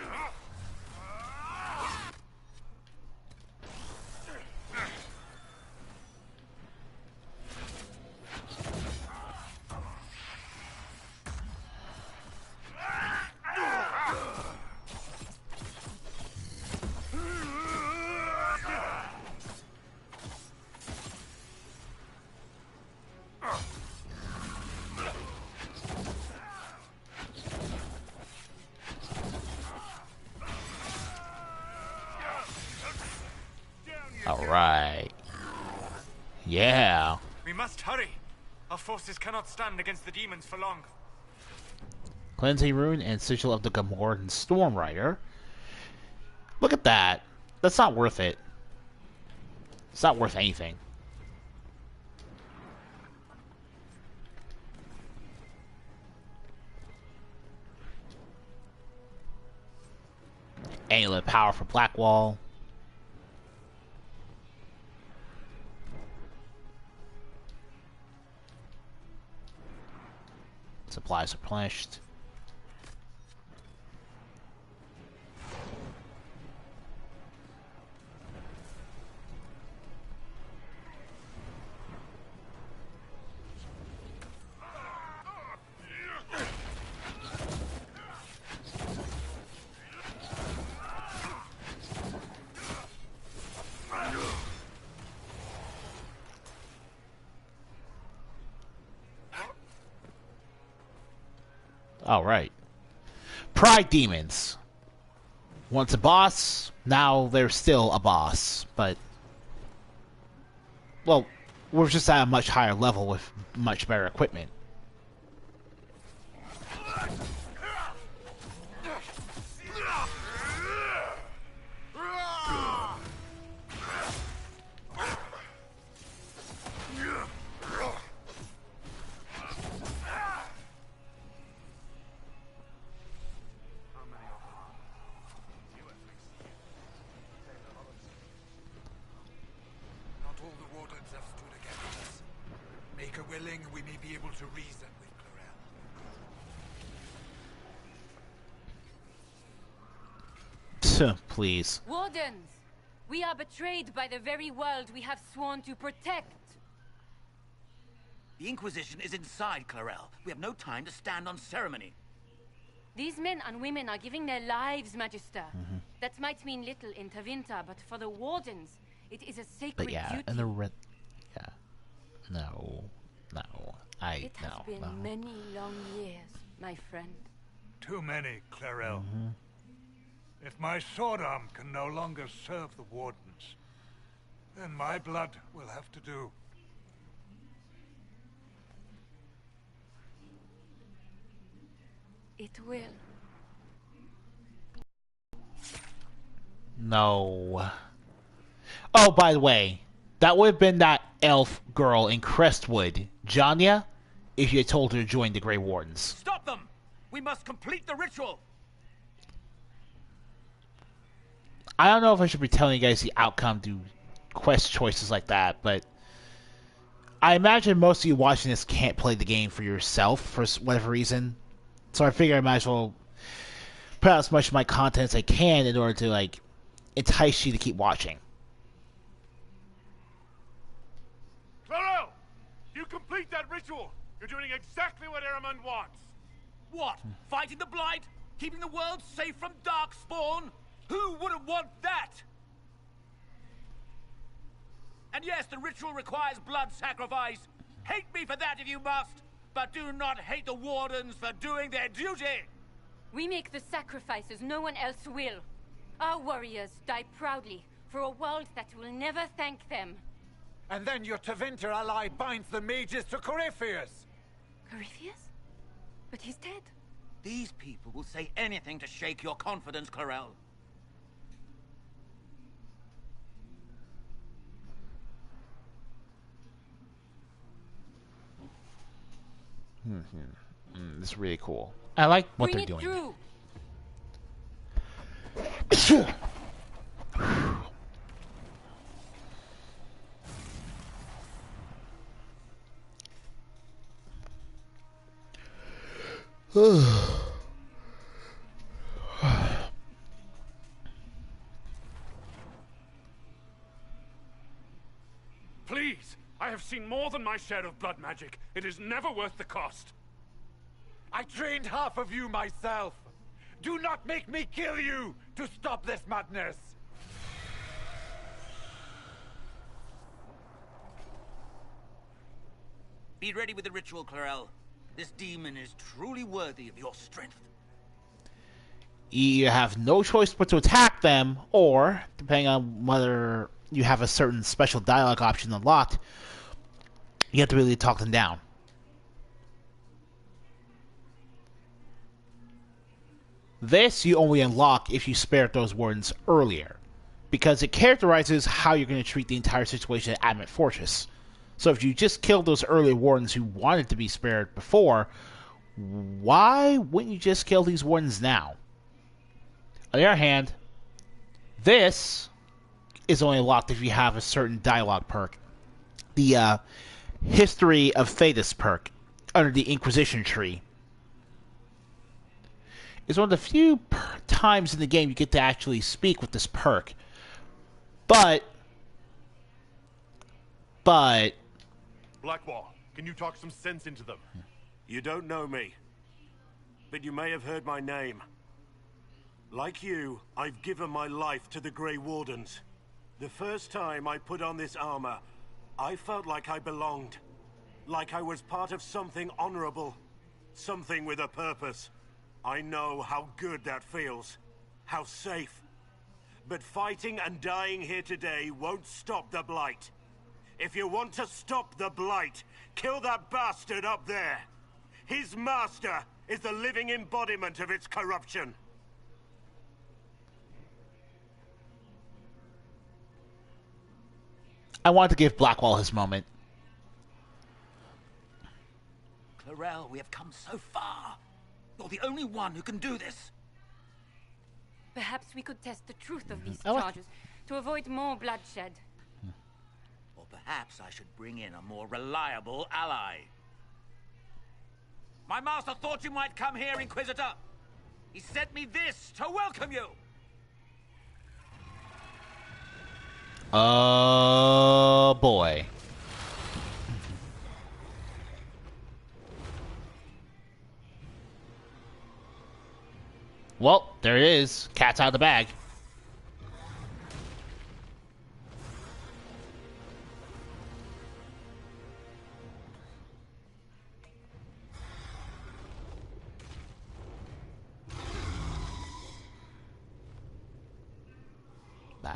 Alright. Yeah. We must hurry. Our forces cannot stand against the demons for long. Cleansing Rune and Sigil of the Gamorrean Storm Rider. Look at that. That's not worth it. It's not worth anything. Amulet Power for Blackwall. Supplies replenished. Alright. Pride Demons. Once a boss, now they're still a boss, but... Well, we're just at a much higher level with much better equipment. Please. Wardens! We are betrayed by the very world we have sworn to protect. The Inquisition is inside, Clarel. We have no time to stand on ceremony. These men and women are giving their lives, Magister. That might mean little in Tevinter, but for the Wardens, it is a sacred duty. And the red... Yeah. No. It has been many long years, my friend. Too many, Clarel. If my sword arm can no longer serve the Wardens, then my blood will have to do. It will. No. Oh, by the way, that would have been that elf girl in Crestwood, Janya, if you had told her to join the Grey Wardens. Stop them! We must complete the ritual! I don't know if I should be telling you guys the outcome to quest choices like that, but I imagine most of you watching this can't play the game for yourself for whatever reason. So I figure I might as well put out as much of my content as I can in order to, like, entice you to keep watching. Clarel! You complete that ritual! You're doing exactly what Adamant wants! What? Fighting the Blight? Keeping the world safe from Darkspawn? Who wouldn't want that? And yes, the ritual requires blood sacrifice. Hate me for that if you must, but do not hate the Wardens for doing their duty! We make the sacrifices no one else will. Our warriors die proudly for a world that will never thank them. And then your Tevinter ally binds the mages to Corypheus! Corypheus? But he's dead. These people will say anything to shake your confidence, Clarel. This is really cool. I like what Bring they're it doing. Through. Please! I have seen more than my share of blood magic. It is never worth the cost. I trained half of you myself! Do not make me kill you to stop this madness! Be ready with the ritual, Clarel. This demon is truly worthy of your strength. You have no choice but to attack them, or, depending on whether you have a certain special dialogue option unlocked, you have to really talk them down. This you only unlock if you spared those wardens earlier, because it characterizes how you're going to treat the entire situation at Adamant Fortress. So if you just killed those early wardens who wanted to be spared before, why wouldn't you just kill these wardens now? On the other hand, this is only locked if you have a certain dialogue perk. The History of Thetis perk under the Inquisition tree. It's one of the few times in the game you get to actually speak with this perk. But... Blackwall, can you talk some sense into them? You don't know me, but you may have heard my name. Like you, I've given my life to the Grey Wardens. The first time I put on this armor, I felt like I belonged. Like I was part of something honorable. Something with a purpose. I know how good that feels. How safe. But fighting and dying here today won't stop the Blight. If you want to stop the Blight, kill that bastard up there. His master is the living embodiment of its corruption. I want to give Blackwall his moment. Clarel, we have come so far. You're the only one who can do this. Perhaps we could test the truth of these charges to avoid more bloodshed. Or perhaps I should bring in a more reliable ally. My master thought you might come here, Inquisitor. He sent me this to welcome you. Oh boy. Well, there it is. Cat's out of the bag.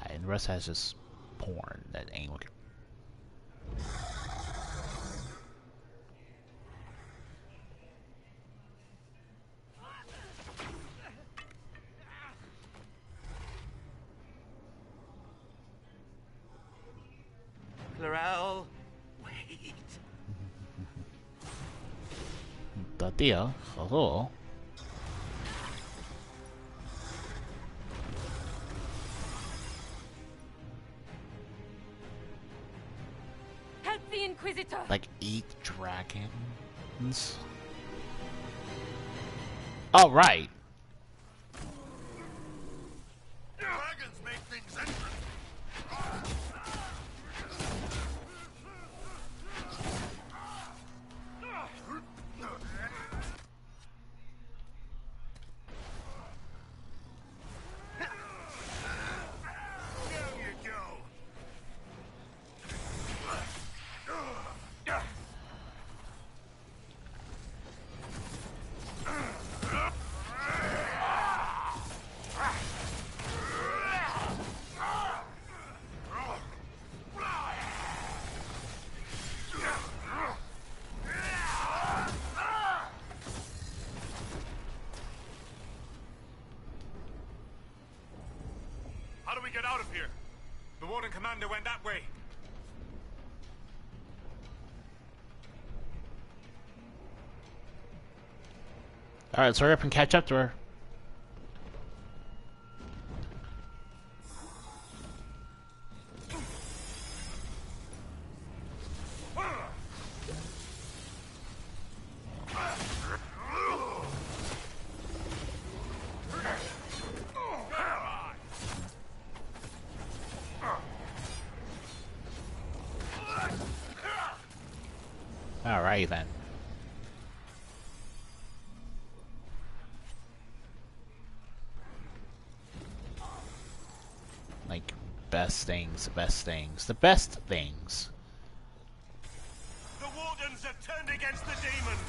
And the rest has just porn that ain't looking. Clarel, wait. Tatia, hello. Help the Inquisitor! Like 8 dragons? Oh, right. Dragons make things interesting. How do we get out of here? The Warden Commander went that way. Alright, let's hurry up and catch up to her. Alright then. Like, best things, the best things, the best things. The Wardens have turned against the demons.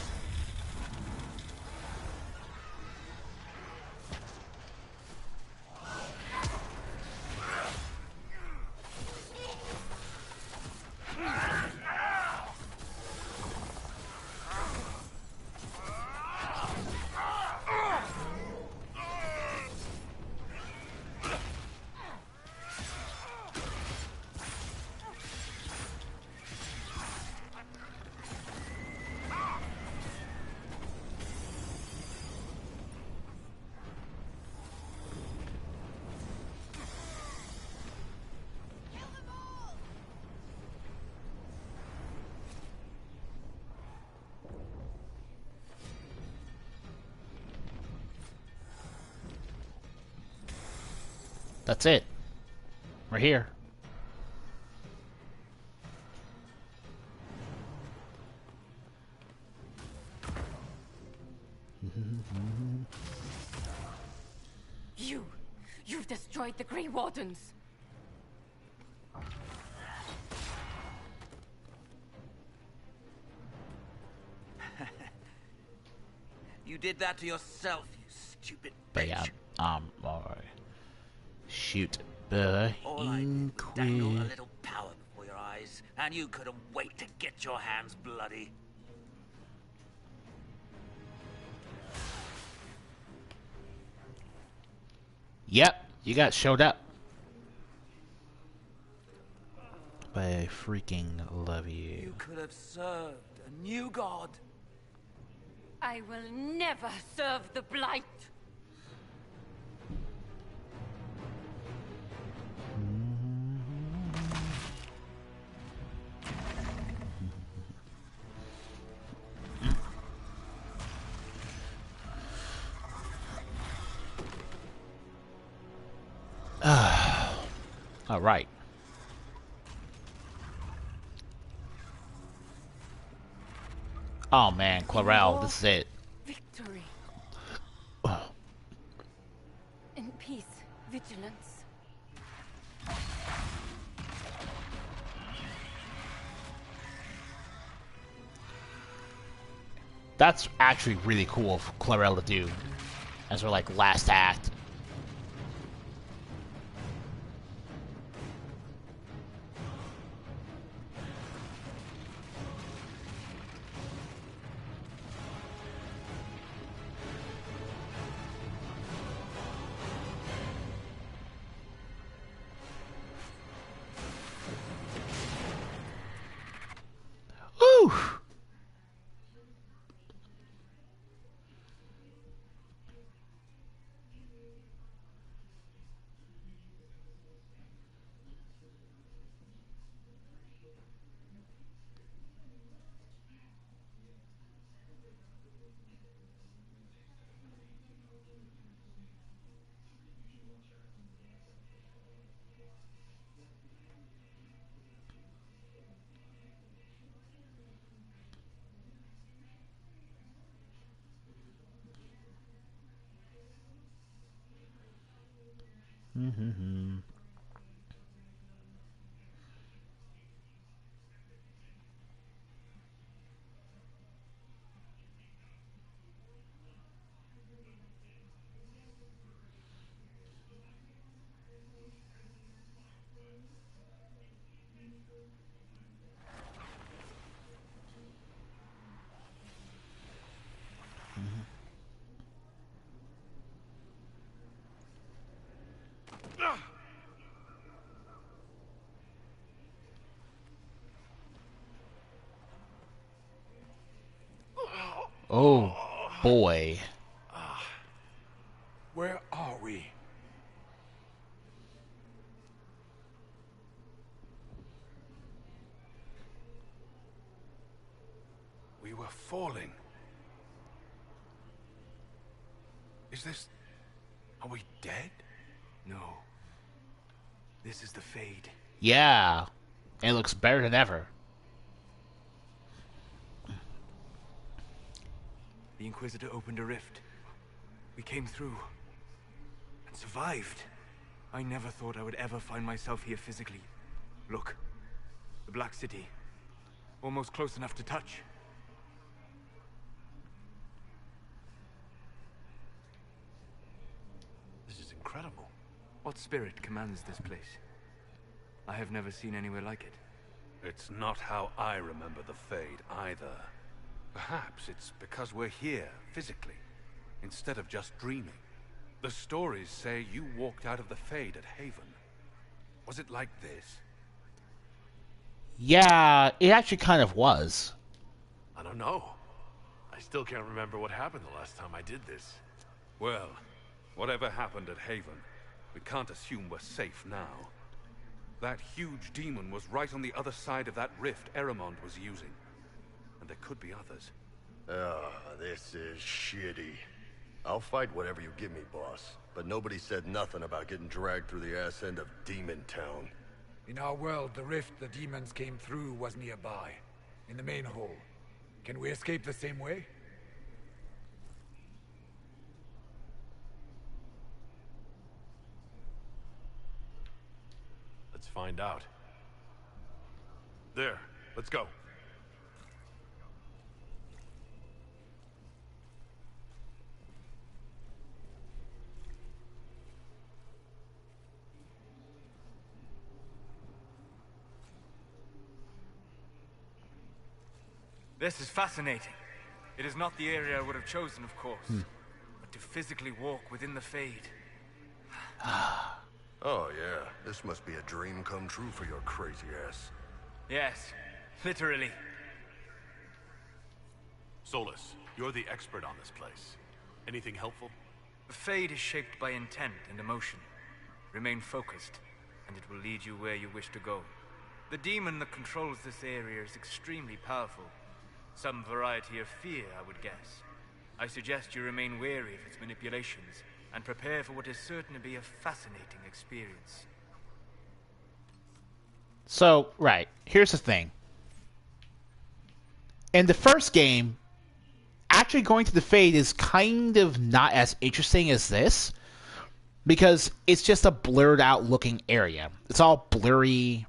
That's it. We're here. You've destroyed the Grey Wardens. You did that to yourself, you stupid But bitch. yeah, alright. Shoot the All I did was dangle a little power before your eyes, and you couldn't wait to get your hands bloody. Yep, you got showed up. But I freaking love you. You could have served a new god. I will never serve the Blight. All right. Oh man, Clarel, this is it. Victory. Vigilance. That's actually really cool for Clarel to do as her like last act. Ooh. Mm-hmm. Oh boy. Where are we? We were falling. Is this... Are we dead? No. This is the Fade. Yeah. It looks better than ever. The Inquisitor opened a rift. We came through. And survived. I never thought I would ever find myself here physically. Look. The Black City. Almost close enough to touch. This is incredible. What spirit commands this place? I have never seen anywhere like it. It's not how I remember the Fade, either. Perhaps it's because we're here, physically, instead of just dreaming. The stories say you walked out of the Fade at Haven. Was it like this? Yeah, it actually kind of was. I don't know. I still can't remember what happened the last time I did this. Well, whatever happened at Haven, we can't assume we're safe now. That huge demon was right on the other side of that rift Eramond was using. And there could be others. This is shitty. I'll fight whatever you give me, boss. But nobody said nothing about getting dragged through the ass end of Demon Town. In our world, the rift the demons came through was nearby, in the main hall. Can we escape the same way? Let's find out. There, let's go. This is fascinating. It is not the area I would have chosen, of course. But to physically walk within the Fade. Oh yeah, this must be a dream come true for your crazy ass. Yes, literally. Solus, you're the expert on this place. Anything helpful? The Fade is shaped by intent and emotion. Remain focused, and it will lead you where you wish to go. The demon that controls this area is extremely powerful. Some variety of fear, I would guess. I suggest you remain wary of its manipulations, and prepare for what is certain to be a fascinating experience. So, right, here's the thing. In the first game, actually going to the Fade is kind of not as interesting as this. because it's just a blurred out looking area. It's all blurry,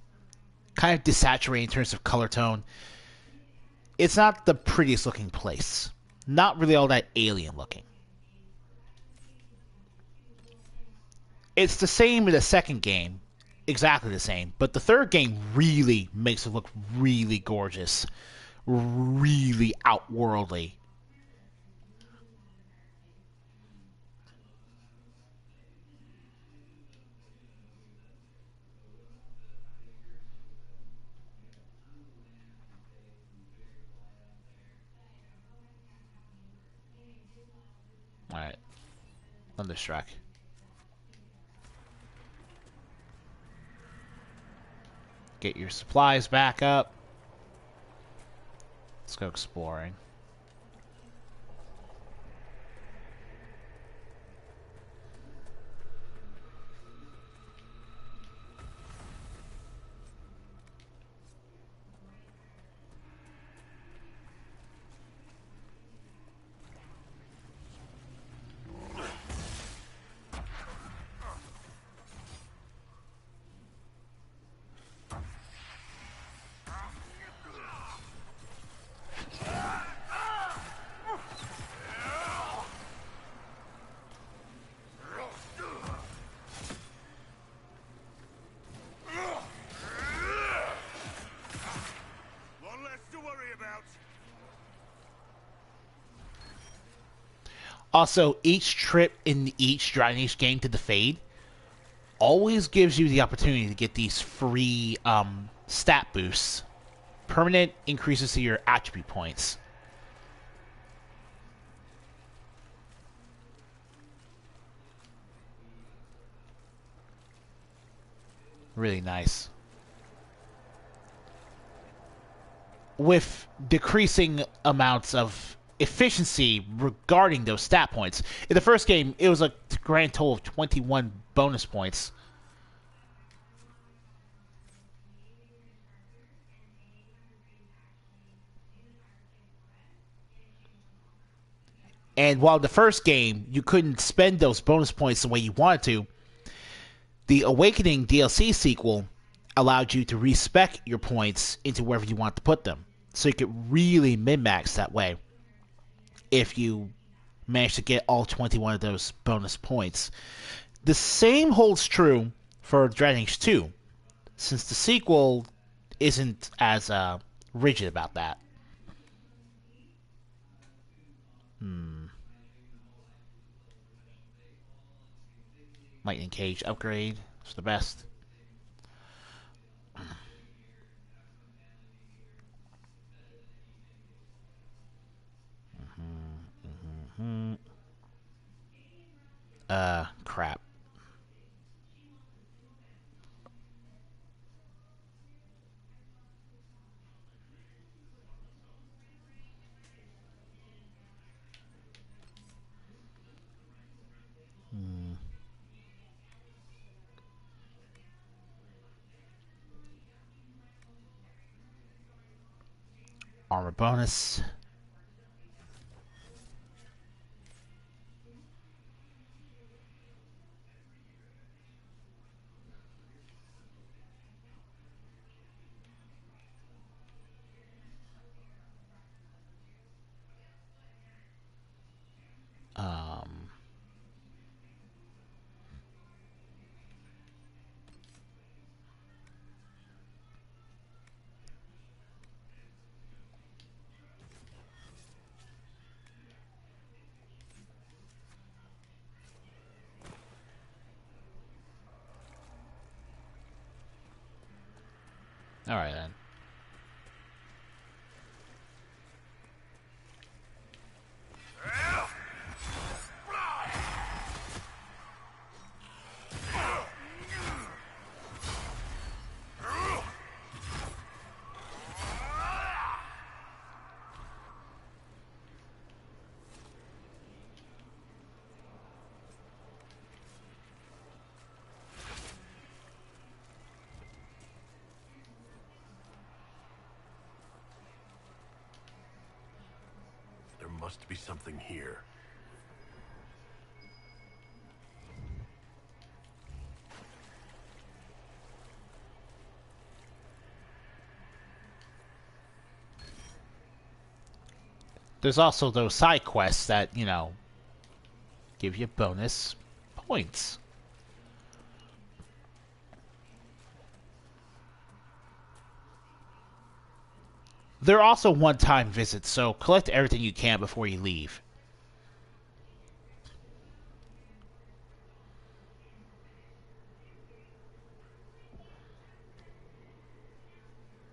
kind of desaturated in terms of color tone. It's not the prettiest looking place. Not really all that alien looking. It's the same in the second game, exactly the same, but the third game really makes it look really gorgeous, really outworldly. Alright. Thunderstruck. Get your supplies back up. Let's go exploring. Also, each trip in each Dragon Age game to the Fade always gives you the opportunity to get these free stat boosts. Permanent increases to your attribute points. Really nice. With decreasing amounts of efficiency regarding those stat points. In the first game, it was a grand total of 21 bonus points. And while the first game, you couldn't spend those bonus points the way you wanted to, the Awakening DLC sequel allowed you to respec your points into wherever you want to put them. So you could really min-max that way if you manage to get all 21 of those bonus points. The same holds true for Dragon Age 2, since the sequel isn't as rigid about that. Lightning Cage upgrade. It's the best. Crap. Armor bonus. Alright then. Must be something here. there's also those side quests that, you know, give you bonus points. They're also one-time visits, so collect everything you can before you leave.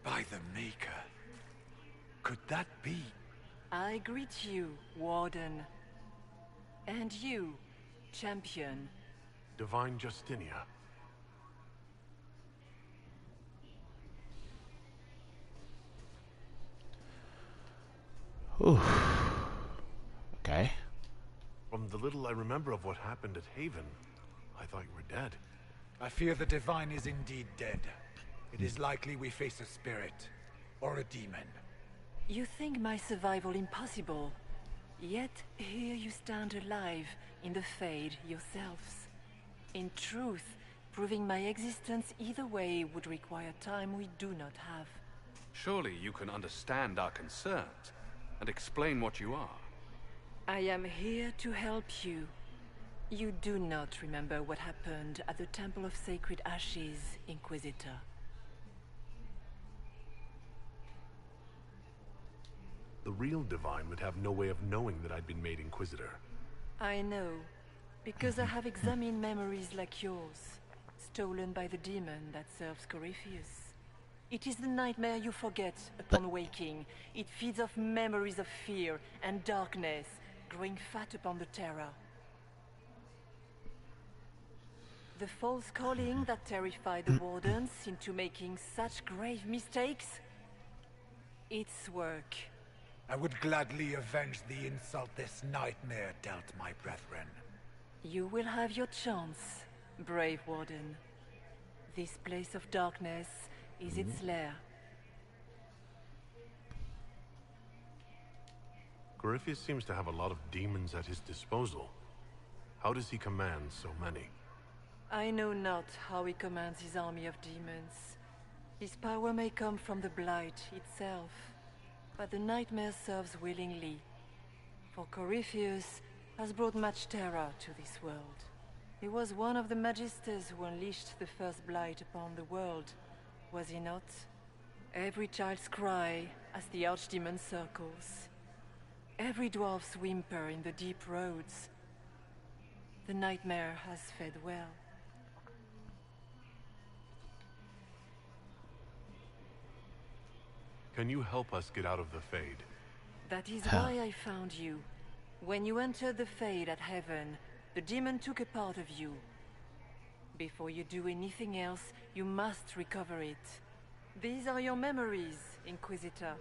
By the Maker. Could that be? I greet you, Warden. And you, Champion. Divine Justinia. Ooh. Okay. From the little I remember of what happened at Haven, I thought you were dead. I fear the Divine is indeed dead. It is likely we face a spirit, or a demon. You think my survival impossible, yet here you stand alive in the Fade yourselves. In truth, proving my existence either way would require time we do not have. Surely you can understand our concerns, and explain what you are. I am here to help you. You do not remember what happened at the Temple of Sacred Ashes, Inquisitor. The real Divine would have no way of knowing that I'd been made Inquisitor. I know, because I have examined memories like yours, stolen by the demon that serves Corypheus. It is the nightmare you forget upon waking. It feeds off memories of fear and darkness, growing fat upon the terror. The false calling that terrified the Wardens into making such grave mistakes? Its work. I would gladly avenge the insult this nightmare dealt my brethren. You will have your chance, brave Warden. This place of darkness is its lair. Corypheus seems to have a lot of demons at his disposal. How does he command so many? I know not how he commands his army of demons. His power may come from the Blight itself, but the nightmare serves willingly. For Corypheus has brought much terror to this world. He was one of the Magisters who unleashed the first Blight upon the world, was he not? Every child's cry as the Archdemon circles. Every dwarf's whimper in the deep roads. The nightmare has fed well. Can you help us get out of the Fade? That is why I found you. When you entered the Fade at Heaven, the demon took a part of you. Before you do anything else, you must recover it. These are your memories, Inquisitor.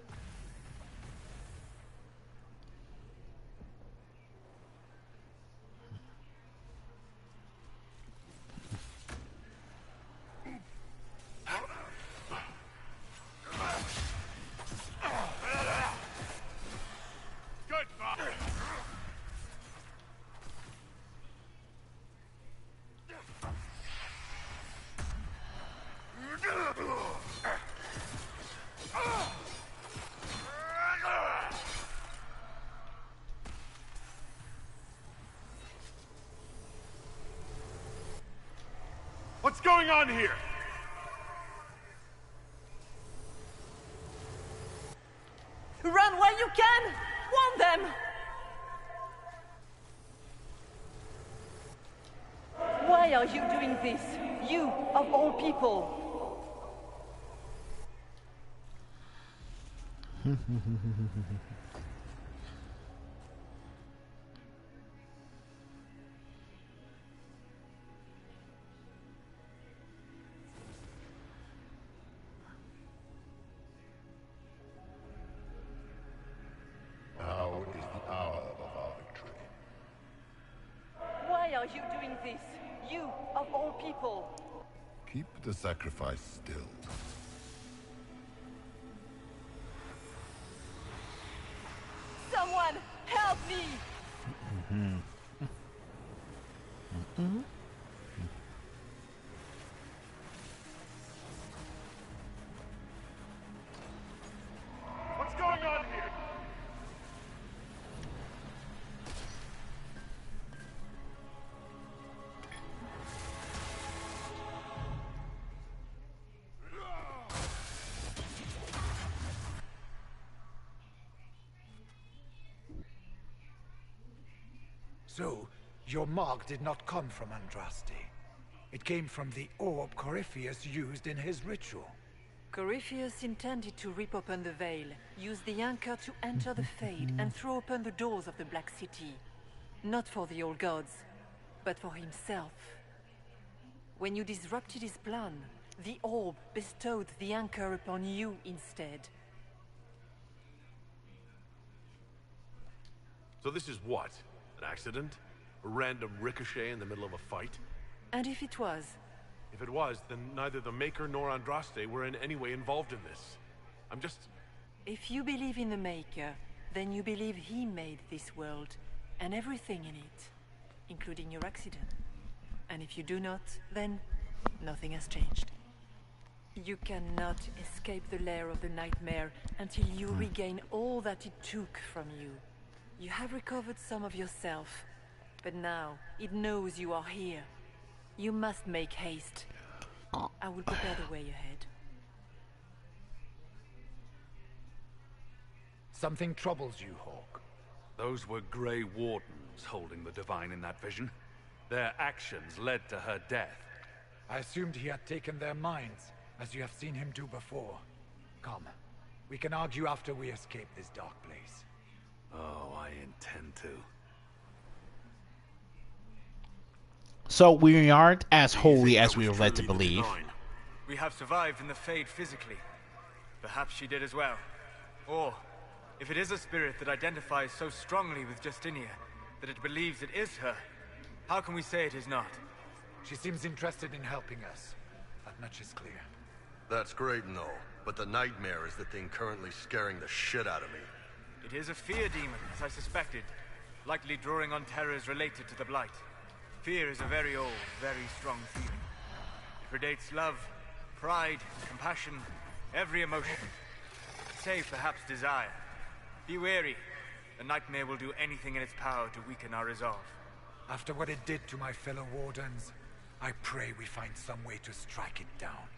What's going on here? Run while you can! Warn them! Why are you doing this? You, of all people! Now is the hour of our victory. Why are you doing this? You, of all people! Keep the sacrifice still. Someone, help me! What's going on here? So, your mark did not come from Andraste. It came from the orb Corypheus used in his ritual. Corypheus intended to rip open the veil, use the anchor to enter the Fade, and throw open the doors of the Black City. Not for the old gods, but for himself. When you disrupted his plan, the orb bestowed the anchor upon you instead. So this is what? An accident? A random ricochet in the middle of a fight? And if it was? If it was, then neither the Maker nor Andraste were in any way involved in this. I'm just... If you believe in the Maker, then you believe he made this world, and everything in it, including your accident. And if you do not, then nothing has changed. You cannot escape the lair of the nightmare until you regain all that it took from you. You have recovered some of yourself, but now it knows you are here. You must make haste. I will prepare the way ahead. Something troubles you, Hawk. Those were Grey Wardens holding the Divine in that vision. Their actions led to her death. I assumed he had taken their minds, as you have seen him do before. Come, we can argue after we escape this dark place. Oh, I intend to. So we aren't as holy as we were led to believe. We have survived in the Fade physically. Perhaps she did as well. Or, if it is a spirit that identifies so strongly with Justinia that it believes it is her, how can we say it is not? She seems interested in helping us. That much is clear. That's great and all, but the nightmare is the thing currently scaring the shit out of me. It is a fear demon, as I suspected, likely drawing on terrors related to the Blight. Fear is a very old, very strong feeling. It predates love, pride, compassion, every emotion. Save perhaps desire. Be wary. The nightmare will do anything in its power to weaken our resolve. After what it did to my fellow Wardens, I pray we find some way to strike it down.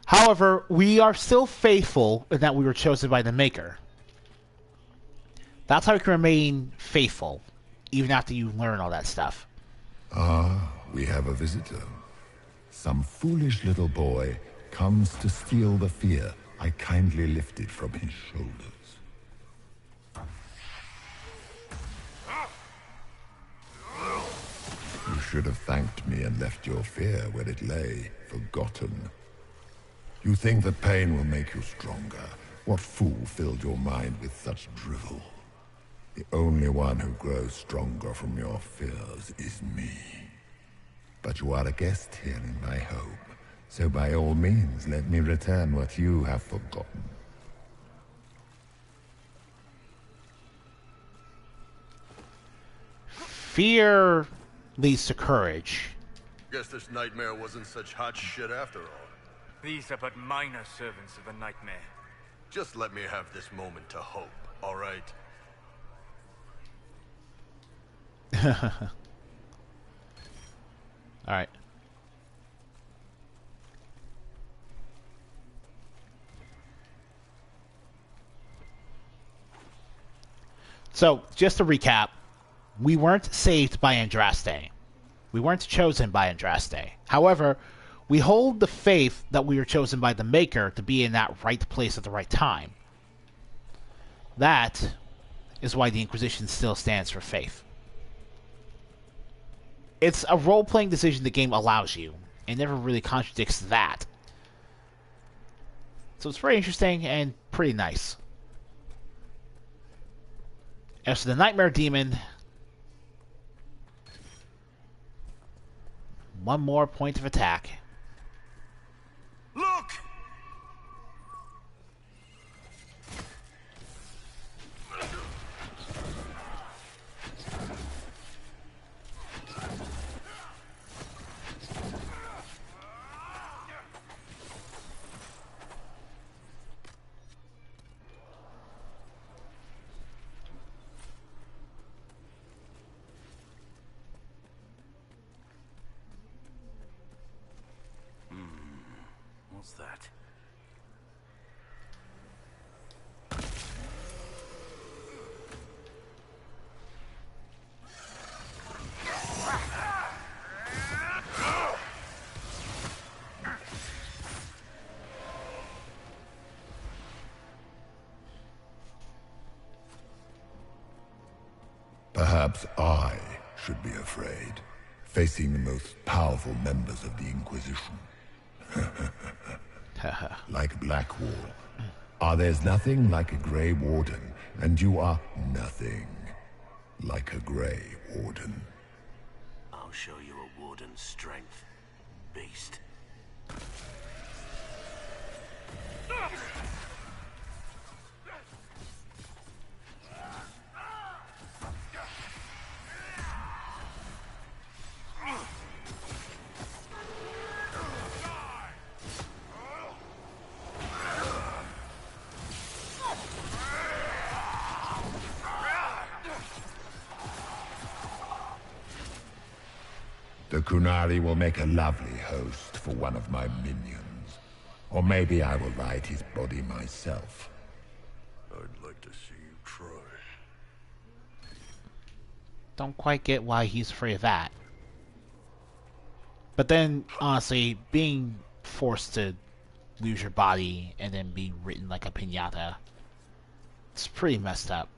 However, we are still faithful in that we were chosen by the Maker. That's how we can remain faithful, even after you learn all that stuff. Ah, we have a visitor. Some foolish little boy comes to steal the fear I kindly lifted from his shoulders. You should have thanked me and left your fear where it lay, forgotten. You think that pain will make you stronger. What fool filled your mind with such drivel? The only one who grows stronger from your fears is me. But you are a guest here in my home, so by all means let me return what you have forgotten. Fear leads to courage. Guess this nightmare wasn't such hot shit after all. These are but minor servants of the nightmare. Just let me have this moment to hope, all right? Alright. So, just to recap, we weren't saved by Andraste. We weren't chosen by Andraste. However, we hold the faith that we were chosen by the Maker to be in that right place at the right time. That is why the Inquisition still stands for faith. It's a role-playing decision the game allows you. It never really contradicts that. So it's very interesting and pretty nice. As for the Nightmare Demon, one more point of attack. Look! What's that? Perhaps I should be afraid, facing the most powerful members of the Inquisition. Like Blackwall. There's nothing like a Grey Warden, and you are nothing like a Grey Warden. I'll show you a Warden's strength, beast. The Kunari will make a lovely host for one of my minions. Or maybe I will ride his body myself. I'd like to see you try. Don't quite get why he's afraid of that. But then, honestly, being forced to lose your body and then be written like a piñata, it's pretty messed up.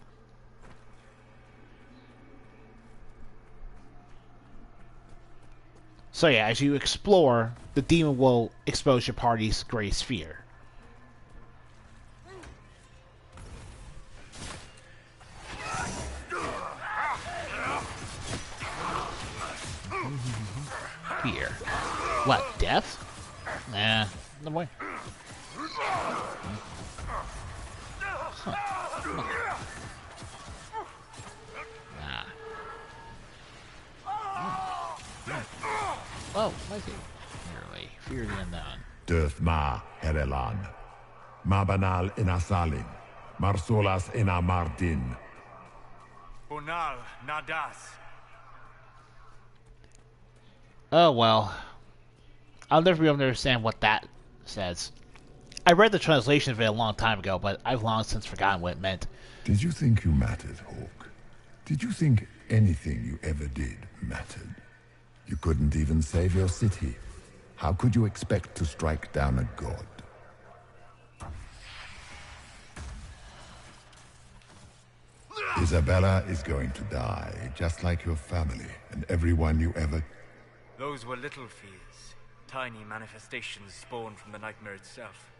So yeah, as you explore, the demon will expose your party's greatest fear. Fear. What, death? Nah, no way. Nah. Oh, I see. Merely fear the unknown. Döth ma herelan. Ma banal inasalin. Marsolas ina mardin. Bonal nadas. Oh well. I'll never be able to understand what that says. I read the translation of it a long time ago, but I've long since forgotten what it meant. Did you think you mattered, Hawk? Did you think anything you ever did mattered? You couldn't even save your city. How could you expect to strike down a god? Isabella is going to die, just like your family and everyone you ever... Those were little fears. Tiny manifestations spawned from the nightmare itself.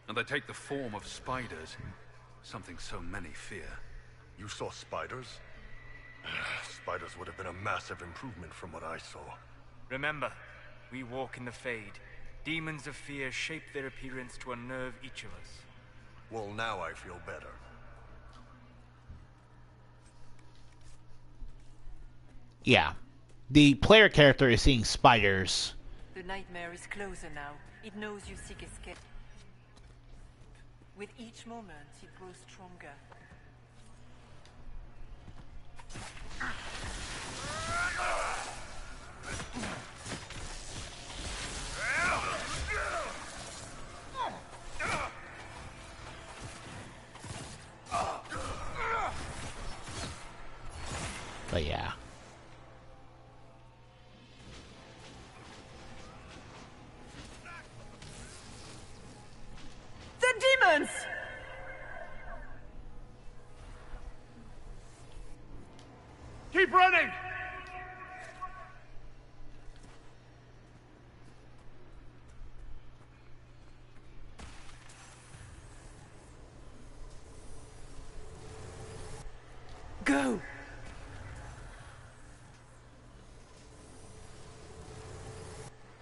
And they take the form of spiders. Something so many fear. You saw spiders? Spiders would have been a massive improvement from what I saw. Remember, we walk in the Fade. Demons of fear shape their appearance to unnerve each of us. Well, now I feel better. Yeah. The player character is seeing spiders. The nightmare is closer now. It knows you seek escape. With each moment, it grows stronger. But yeah. The demons! Keep running! Go!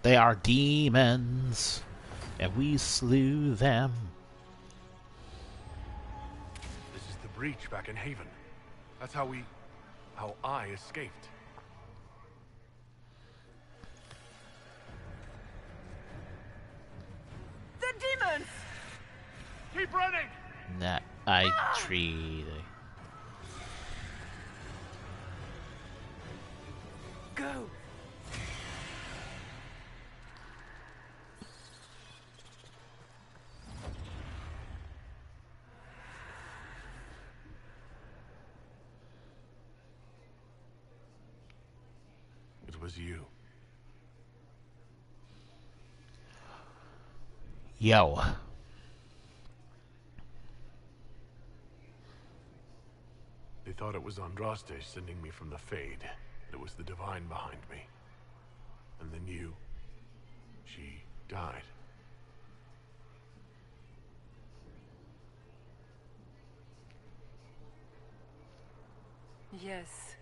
They are demons, and we slew them. This is the breach back in Haven. That's how I escaped. The demons! Keep running! Nah, I tree. Go! It was you. Yo. They thought it was Andraste sending me from the Fade. It was the Divine behind me. And then you... she died. Yes.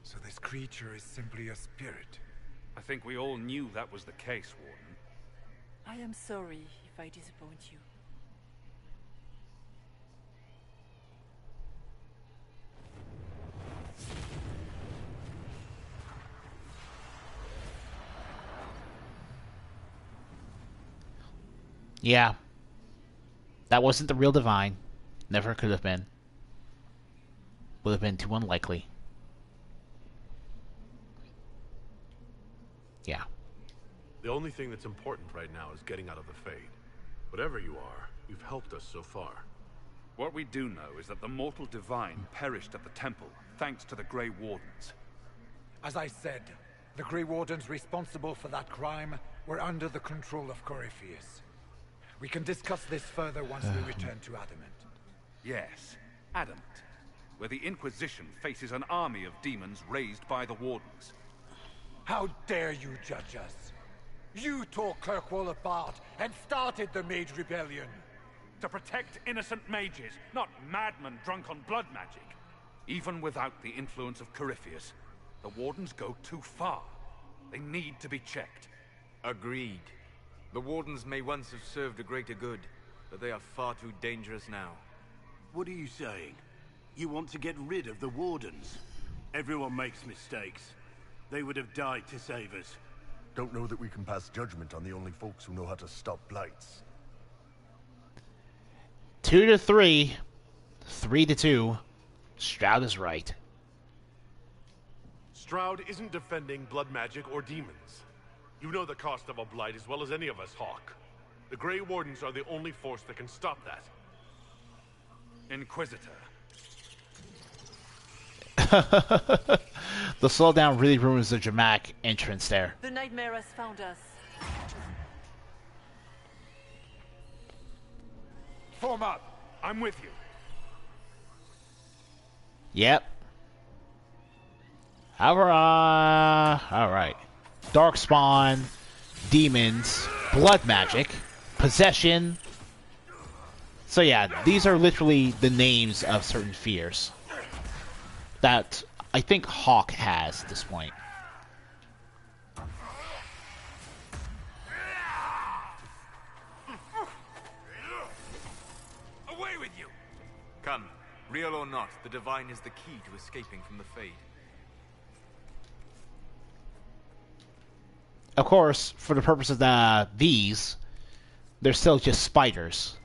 So this creature is simply a spirit? I think we all knew that was the case, Warden. I am sorry if I disappoint you. Yeah. That wasn't the real Divine. Never could have been. Would have been too unlikely. Yeah. The only thing that's important right now is getting out of the Fade. Whatever you are, you've helped us so far. What we do know is that the mortal Divine perished at the temple, thanks to the Grey Wardens. As I said, the Grey Wardens responsible for that crime were under the control of Corypheus. We can discuss this further once we return to Adamant. Yes, Adamant, where the Inquisition faces an army of demons raised by the Wardens. How dare you judge us? You tore Kirkwall apart and started the Mage Rebellion. To protect innocent mages, not madmen drunk on blood magic. Even without the influence of Corypheus, the Wardens go too far. They need to be checked. Agreed. The Wardens may once have served a greater good, but they are far too dangerous now. What are you saying? You want to get rid of the Wardens? Everyone makes mistakes. They would have died to save us. Don't know that we can pass judgment on the only folks who know how to stop blights. 2-3. 3-2. Stroud is right. Stroud isn't defending blood magic or demons. You know the cost of a blight as well as any of us, Hawk. The Grey Wardens are the only force that can stop that. Inquisitor. The slowdown really ruins the dramatic entrance there. The nightmare has found us. Form up! I'm with you. Yep. Alright. Darkspawn, demons, blood magic, possession. So yeah, these are literally the names of certain fears that I think Hawk has at this point. Away with you! Come, real or not, the Divine is the key to escaping from the Fade. Of course, for the purpose of these, they're still just spiders.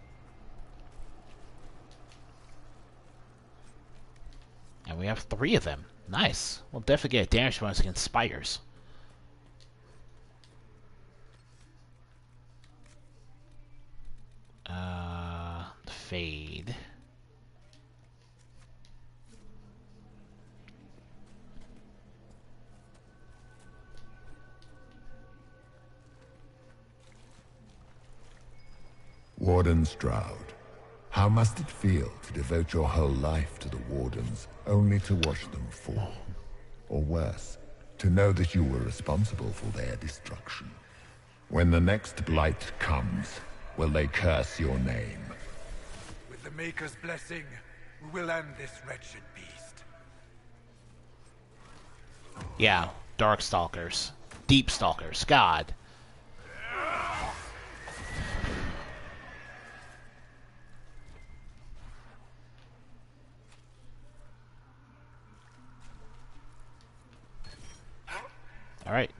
And we have 3 of them. Nice. We'll definitely get a damage bonus against spiders. Fade. Warden Stroud, how must it feel to devote your whole life to the Wardens, only to watch them fall? Or worse, to know that you were responsible for their destruction? When the next blight comes, will they curse your name? With the Maker's blessing, we will end this wretched beast. Yeah, Darkstalkers. Deep Stalkers. God. All right.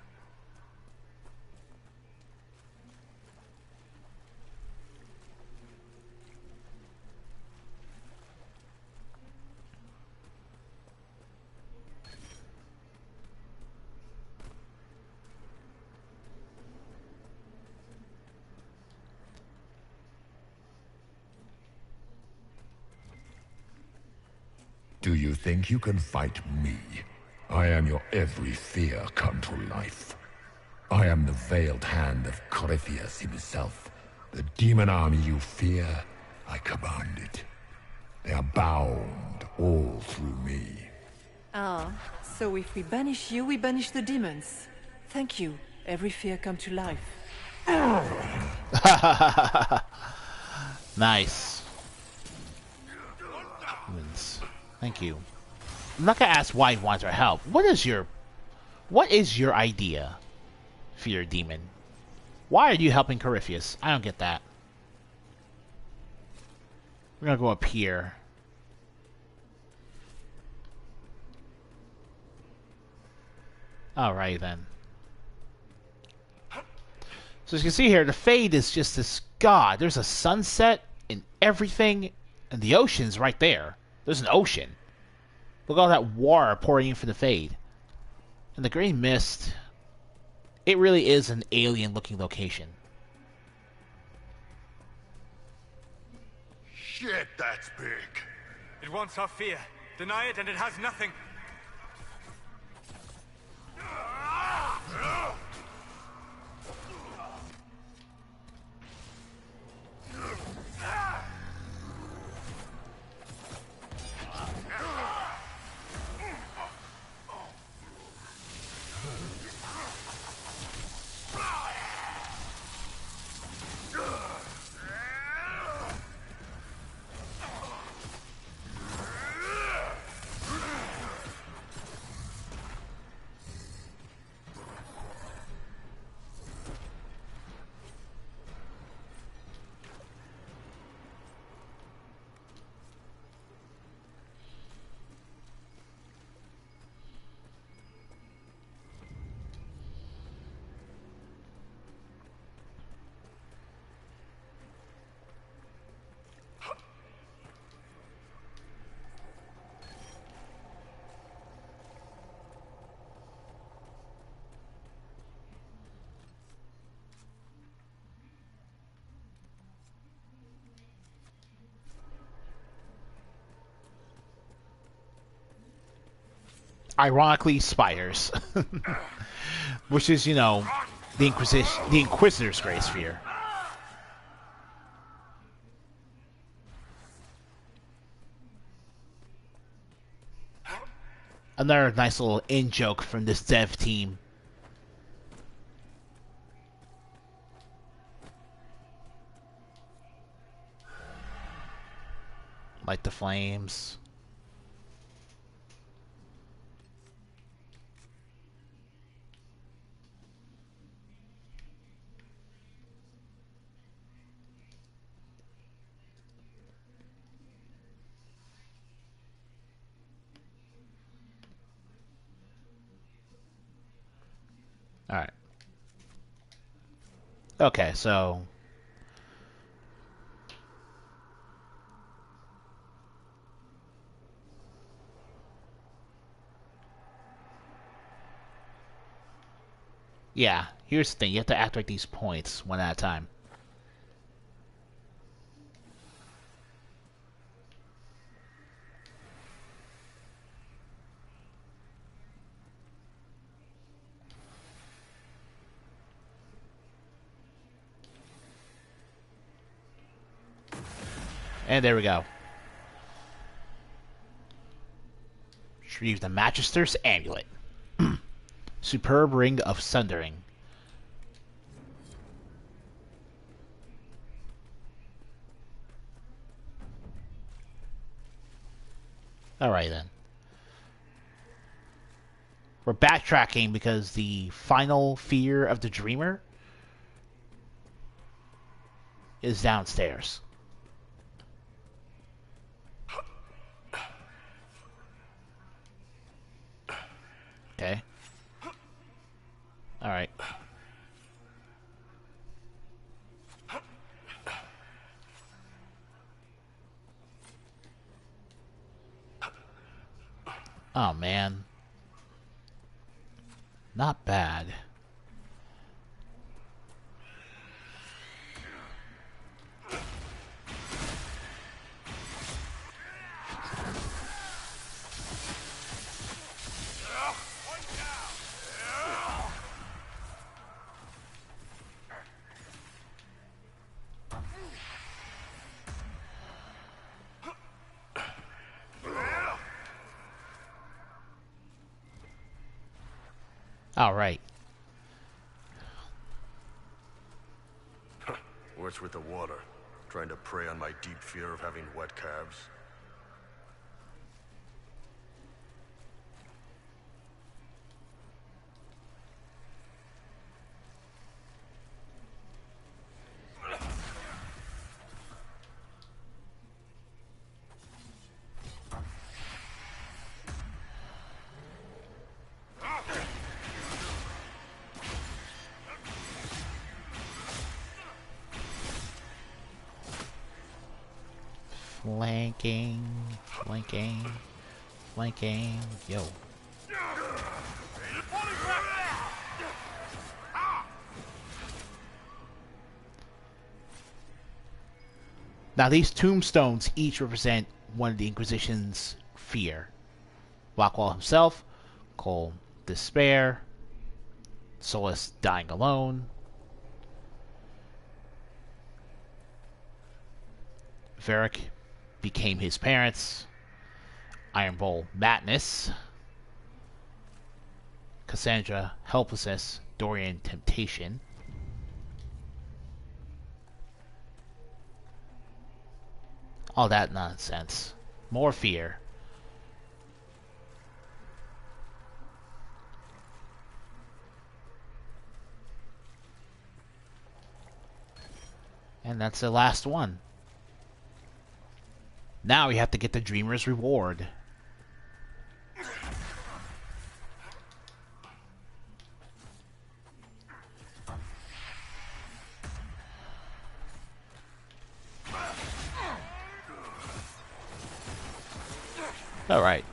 Do you think you can fight me? I am your every fear come to life. I am the veiled hand of Corypheus himself. The demon army you fear, I command it. They are bound all through me. Ah, so if we banish you, we banish the demons. Thank you. Every fear come to life. Nice. Thank you. I'm not gonna ask why he wants our help. What is your idea for your demon? Why are you helping Corypheus? I don't get that. We're gonna go up here. Alright then. So as you can see here, the Fade is just this god. There's a sunset and everything, and the ocean's right there. There's an ocean. Look at all that water pouring in from the Fade. And the Grey Mist, it really is an alien-looking location. Shit, that's big. It wants our fear. Deny it and it has nothing. Ironically, spiders. Which is, you know, the Inquisitor's Grey Sphere. Another nice little in-joke from this dev team. Light the flames. Alright. Okay, so... yeah, here's the thing. You have to activate these points one at a time. And there we go. Retrieve the Magister's Amulet. Superb Ring of Sundering. Alright then. We're backtracking because the final fear of the Dreamer is downstairs. Okay. Alright. Oh, man. Not bad. Alright. What's with the water? Trying to prey on my deep fear of having wet calves? Flanking, flanking, flanking, yo. Now these tombstones each represent one of the Inquisition's fear. Blackwall himself, Cole despair, Solus dying alone, Varric became his parents, Iron Bowl madness, Cassandra helplessness, Dorian temptation, all that nonsense. More fear. And that's the last one. Now we have to get the Dreamer's reward. All right.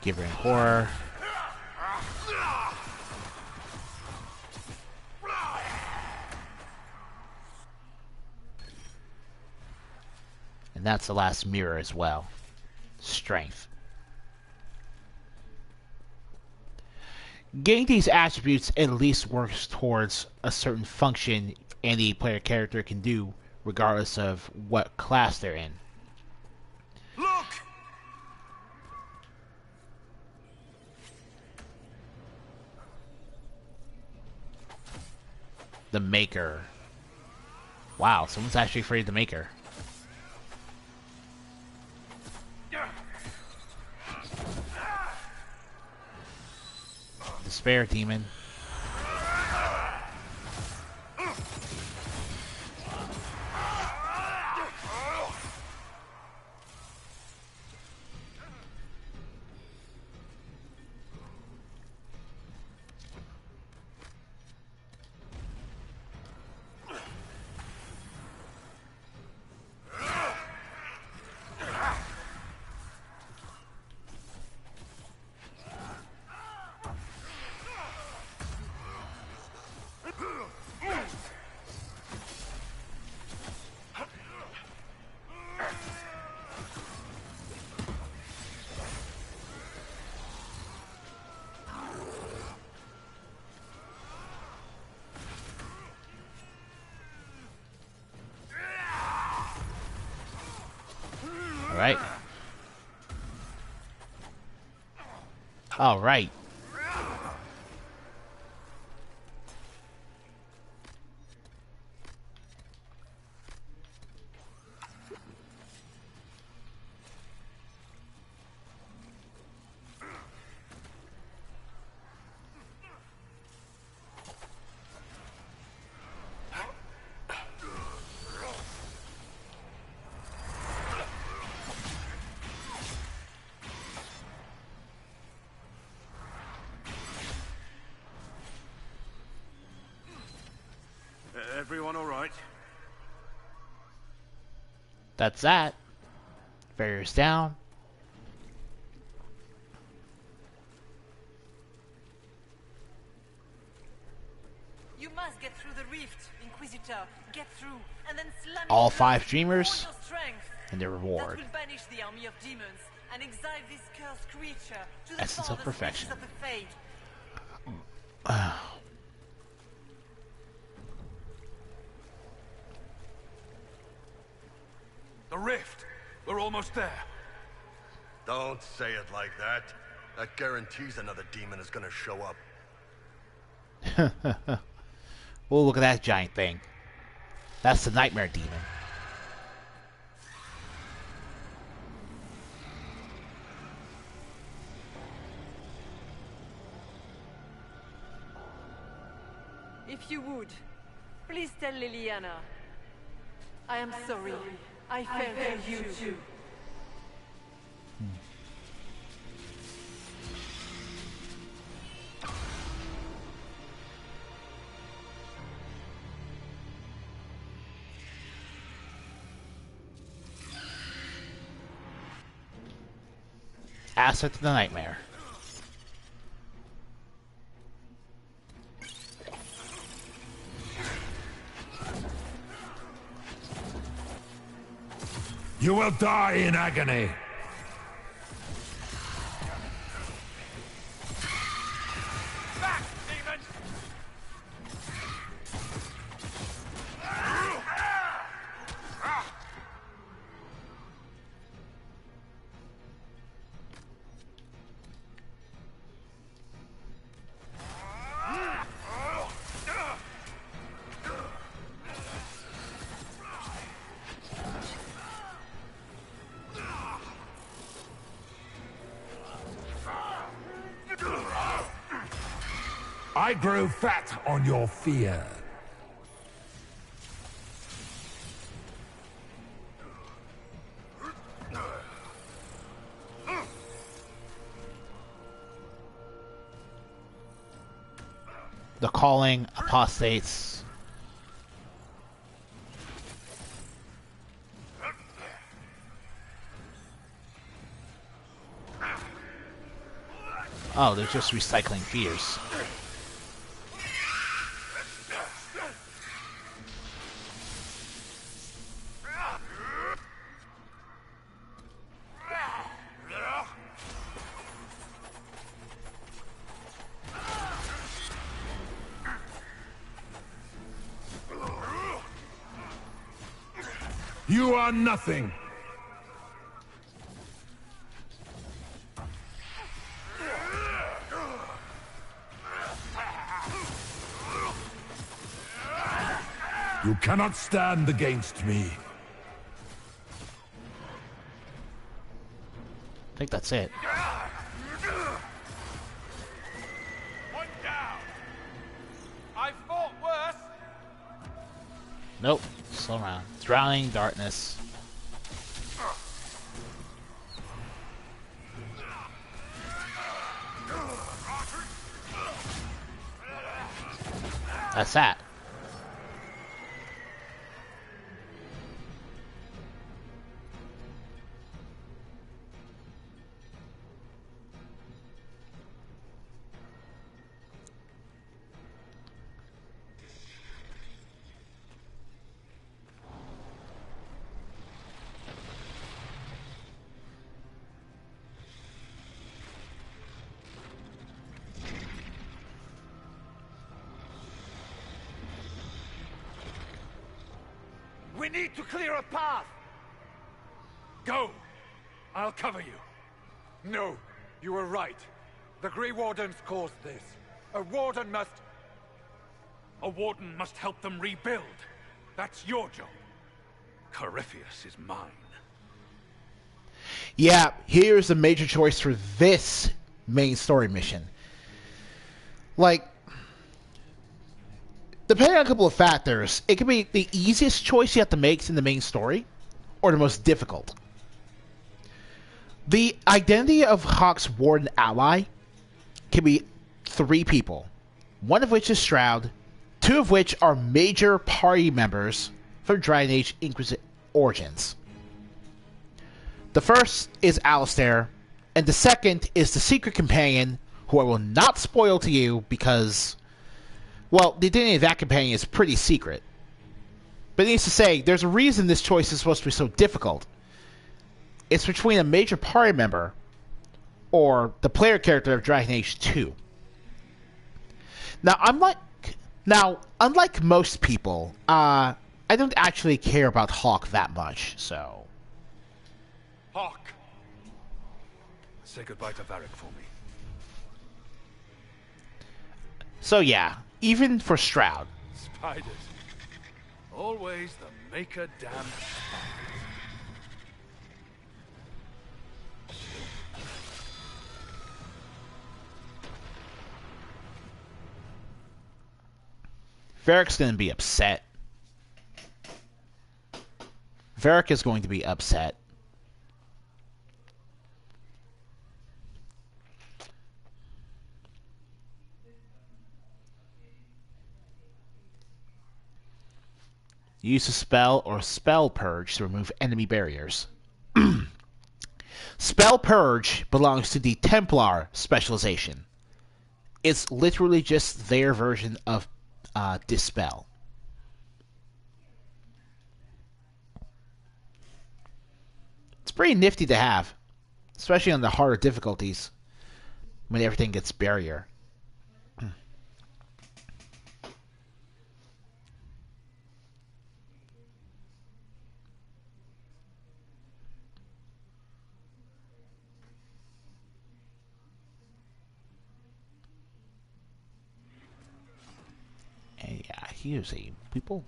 Giver in horror. And that's the last mirror as well. Strength. Getting these attributes at least works towards a certain function any player character can do, regardless of what class they're in. Look! The Maker. Wow, someone's actually afraid of the Maker. Despair demon. Alright. Alright. Everyone all right? That's that. Barriers down. You must get through the rift, Inquisitor. Get through, and then slam All it 5 with dreamers all your strength. and their reward. That will banish the army of demons and exile this cursed creature to the Essence of farthest perfection. reaches of the Fade. The rift! We're almost there. Don't say it like that. That guarantees another demon is gonna show up. Oh, look at that giant thing. That's the Nightmare Demon. If you would, please tell Liliana. I am sorry. I fell for you too. Asset to the Nightmare. You will die in agony. Back, demon! I grow fat on your fear. The Calling, Apostates. Oh, they're just recycling fears. You are nothing. You cannot stand against me. I think that's it. One down. I fought worse. Nope. Slow round. Drowning Darkness. That's that. We need to clear a path! Go! I'll cover you. No, you were right. The Grey Wardens caused this. A Warden must... A Warden must help them rebuild. That's your job. Corypheus is mine. Yeah, here's a major choice for this main story mission. Like, depending on a couple of factors, it could be the easiest choice you have to make in the main story, or the most difficult. The identity of Hawke's Warden ally can be 3 people, one of which is Shroud, 2 of which are major party members from Dragon Age Inquisition origins. The first is Alistair, and the second is the secret companion, who I will not spoil to you because, well, the identity of that companion is pretty secret. But needless to say, there's a reason this choice is supposed to be so difficult. It's between a major party member or the player character of Dragon Age 2. Now, unlike most people, I don't actually care about Hawke that much, so... Hawk! Say goodbye to Varric for me. So yeah, even for Stroud. Spiders. Always the maker damn spiders. Varric's going to be upset. Varric is going to be upset. Use a spell or spell purge to remove enemy barriers. Spell purge belongs to the Templar specialization. It's literally just their version of dispel. It's pretty nifty to have, especially on the harder difficulties when everything gets barrier. Yeah, here's a people.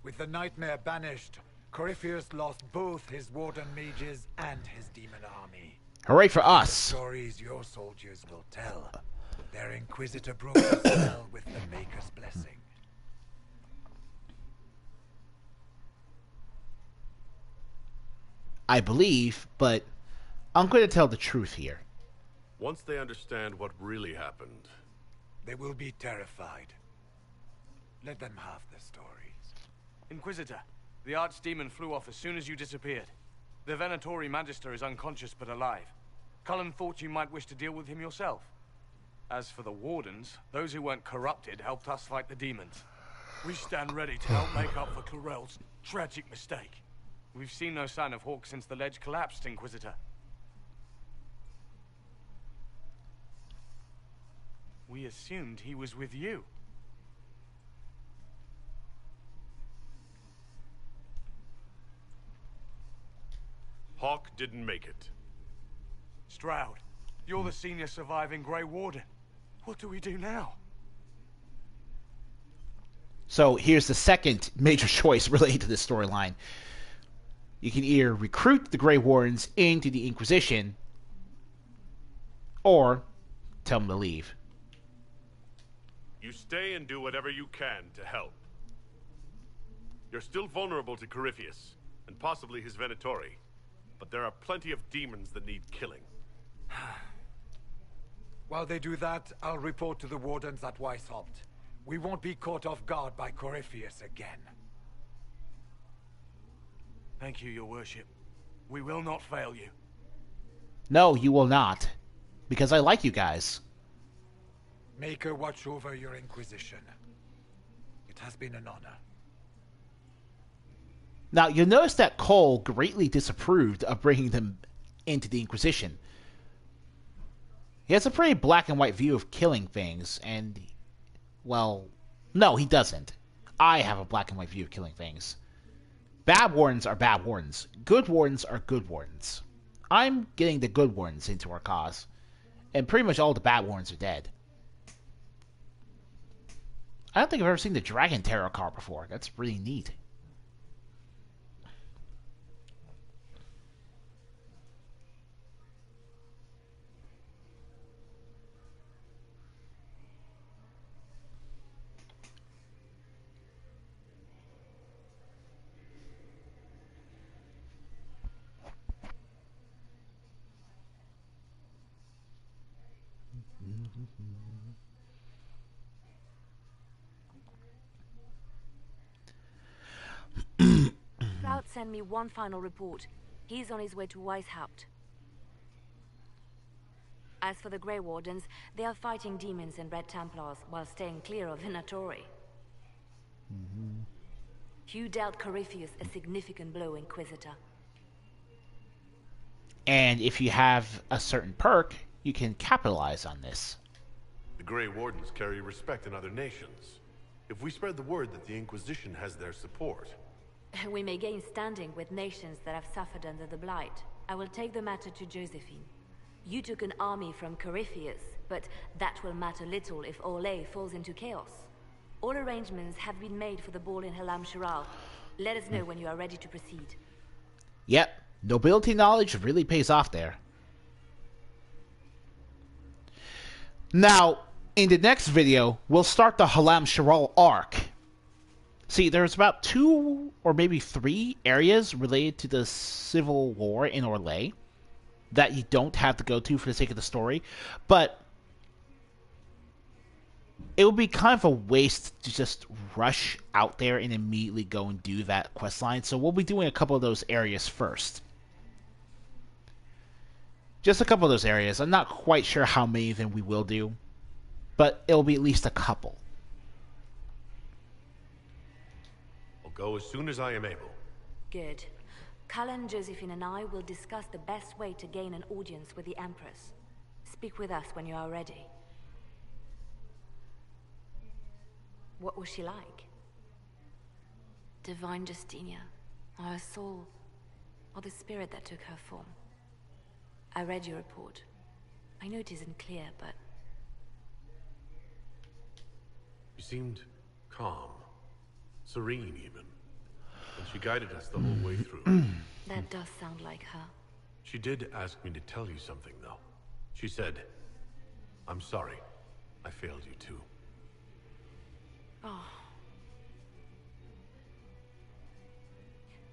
With the nightmare banished, Corypheus lost both his Warden mages and his demon army. Hooray for us! The stories your soldiers will tell. Their Inquisitor broke the spell with the Maker's blessing. I believe, but I'm going to tell the truth here. Once they understand what really happened, they will be terrified. Let them have the stories. Inquisitor, the Archdemon flew off as soon as you disappeared. The Venatori Magister is unconscious but alive. Cullen thought you might wish to deal with him yourself. As for the Wardens, those who weren't corrupted helped us fight the demons. We stand ready to help make up for Corell's tragic mistake. We've seen no sign of Hawk since the ledge collapsed, Inquisitor. We assumed he was with you. Hawk didn't make it. Stroud, you're the senior surviving Grey Warden. What do we do now? So here's the second major choice related to this storyline. You can either recruit the Grey Wardens into the Inquisition, or tell them to leave. You stay and do whatever you can to help. You're still vulnerable to Corypheus, and possibly his Venatori. But there are plenty of demons that need killing. While they do that, I'll report to the Wardens at Weishaupt. We won't be caught off guard by Corypheus again. Thank you, Your Worship. We will not fail you. No, you will not. Because I like you guys. Maker watch over your Inquisition. It has been an honor. Now, you'll notice that Cole greatly disapproved of bringing them into the Inquisition. He has a pretty black and white view of killing things, and, well, no, he doesn't. I have a black and white view of killing things. Bad Wardens are bad Wardens. Good Wardens are good Wardens. I'm getting the good Wardens into our cause, and pretty much all the bad Wardens are dead. I don't think I've ever seen the Dragon Tarot card before. That's really neat. Sprout sent me one final report. He's on his way to Weishaupt. As for the Grey Wardens, they are fighting demons and Red Templars while staying clear of Venatori. You dealt Corypheus a significant blow, Inquisitor. And if you have a certain perk, you can capitalize on this. The Grey Wardens carry respect in other nations. If we spread the word that the Inquisition has their support... We may gain standing with nations that have suffered under the Blight. I will take the matter to Josephine. You took an army from Corypheus, but that will matter little if Orlais falls into chaos. All arrangements have been made for the ball in Halam Shiral. Let us know when you are ready to proceed. Yep, nobility knowledge really pays off there. Now, in the next video, we'll start the Halam Shiral arc. See, there's about 2 or maybe 3 areas related to the civil war in Orlais that you don't have to go to for the sake of the story, but it would be kind of a waste to just rush out there and immediately go and do that questline, so we'll be doing a couple of those areas first. Just a couple of those areas. I'm not quite sure how many of them we will do, but it'll be at least a couple. I'll go as soon as I am able. Good. Cullen, Josephine, and I will discuss the best way to gain an audience with the Empress. Speak with us when you are ready. What was she like? Divine Justinia, or her soul, or the spirit that took her form. I read your report. I know it isn't clear, but... You seemed calm, serene even, and she guided us the whole way through. That does sound like her. She did ask me to tell you something, though. She said, "I'm sorry. I failed you too." Oh.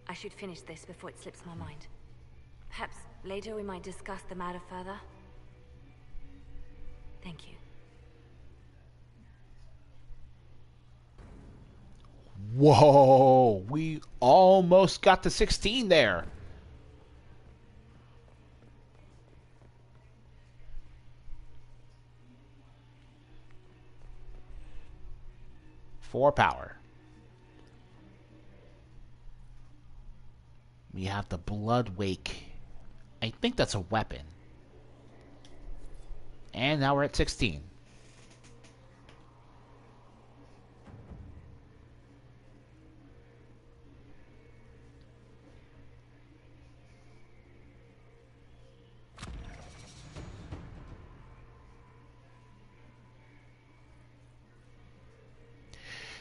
I should finish this before it slips my mind. Perhaps later we might discuss the matter further. Thank you. Whoa! We almost got to 16 there. For power. We have the Blood Wake. I think that's a weapon. And now we're at 16.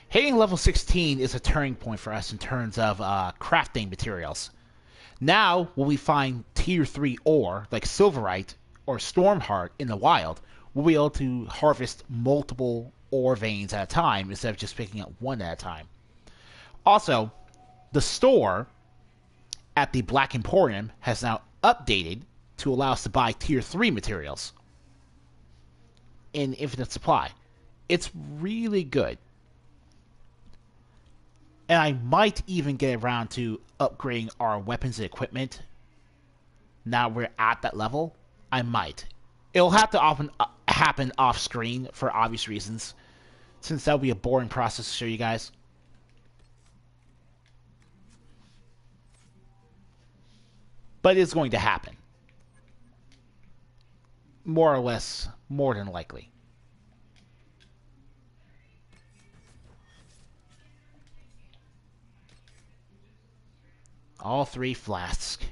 Hitting level 16 is a turning point for us in terms of crafting materials. Now, when we find tier 3 ore, like Silverite or Stormheart in the wild, we'll be able to harvest multiple ore veins at a time instead of just picking up one at a time. Also, the store at the Black Emporium has now updated to allow us to buy tier 3 materials in infinite supply. It's really good. And I might even get around to upgrading our weapons and equipment. Now we're at that level. I might. It'll have to often happen off screen for obvious reasons, since that'll be a boring process to show you guys. But it's going to happen. More or less, more than likely. All 3 flasks.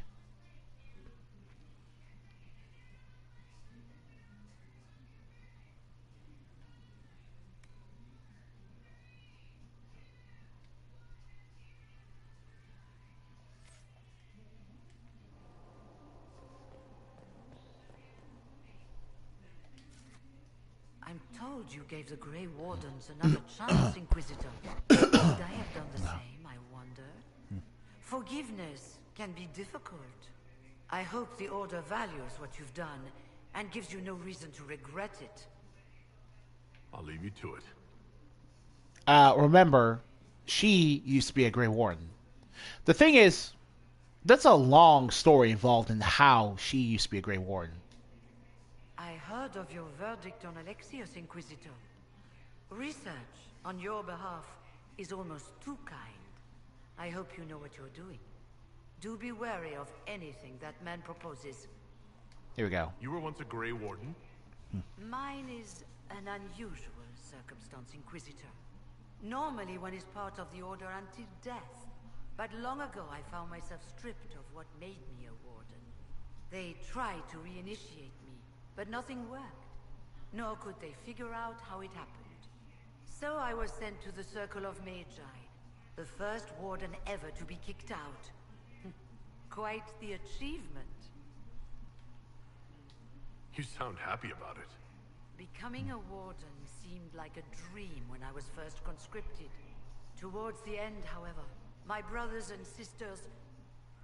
I'm told you gave the Grey Wardens another chance, Inquisitor. Would I have done the same, I wonder? Forgiveness can be difficult. I hope the Order values what you've done and gives you no reason to regret it. I'll leave you to it. Remember, she used to be a Grey Warden. The thing is, that's a long story involved in how she used to be a Grey Warden. I heard of your verdict on Alexius, Inquisitor. Research on your behalf is almost too kind. I hope you know what you're doing. Do be wary of anything that man proposes. Here we go. You were once a Grey Warden? Mine is an unusual circumstance, Inquisitor. Normally one is part of the Order until death. But long ago I found myself stripped of what made me a Warden. They tried to reinitiate me, but nothing worked. Nor could they figure out how it happened. So I was sent to the Circle of Magi, the first Warden ever to be kicked out. Quite the achievement. You sound happy about it. Becoming a Warden seemed like a dream when I was first conscripted. Towards the end, however, my brothers and sisters,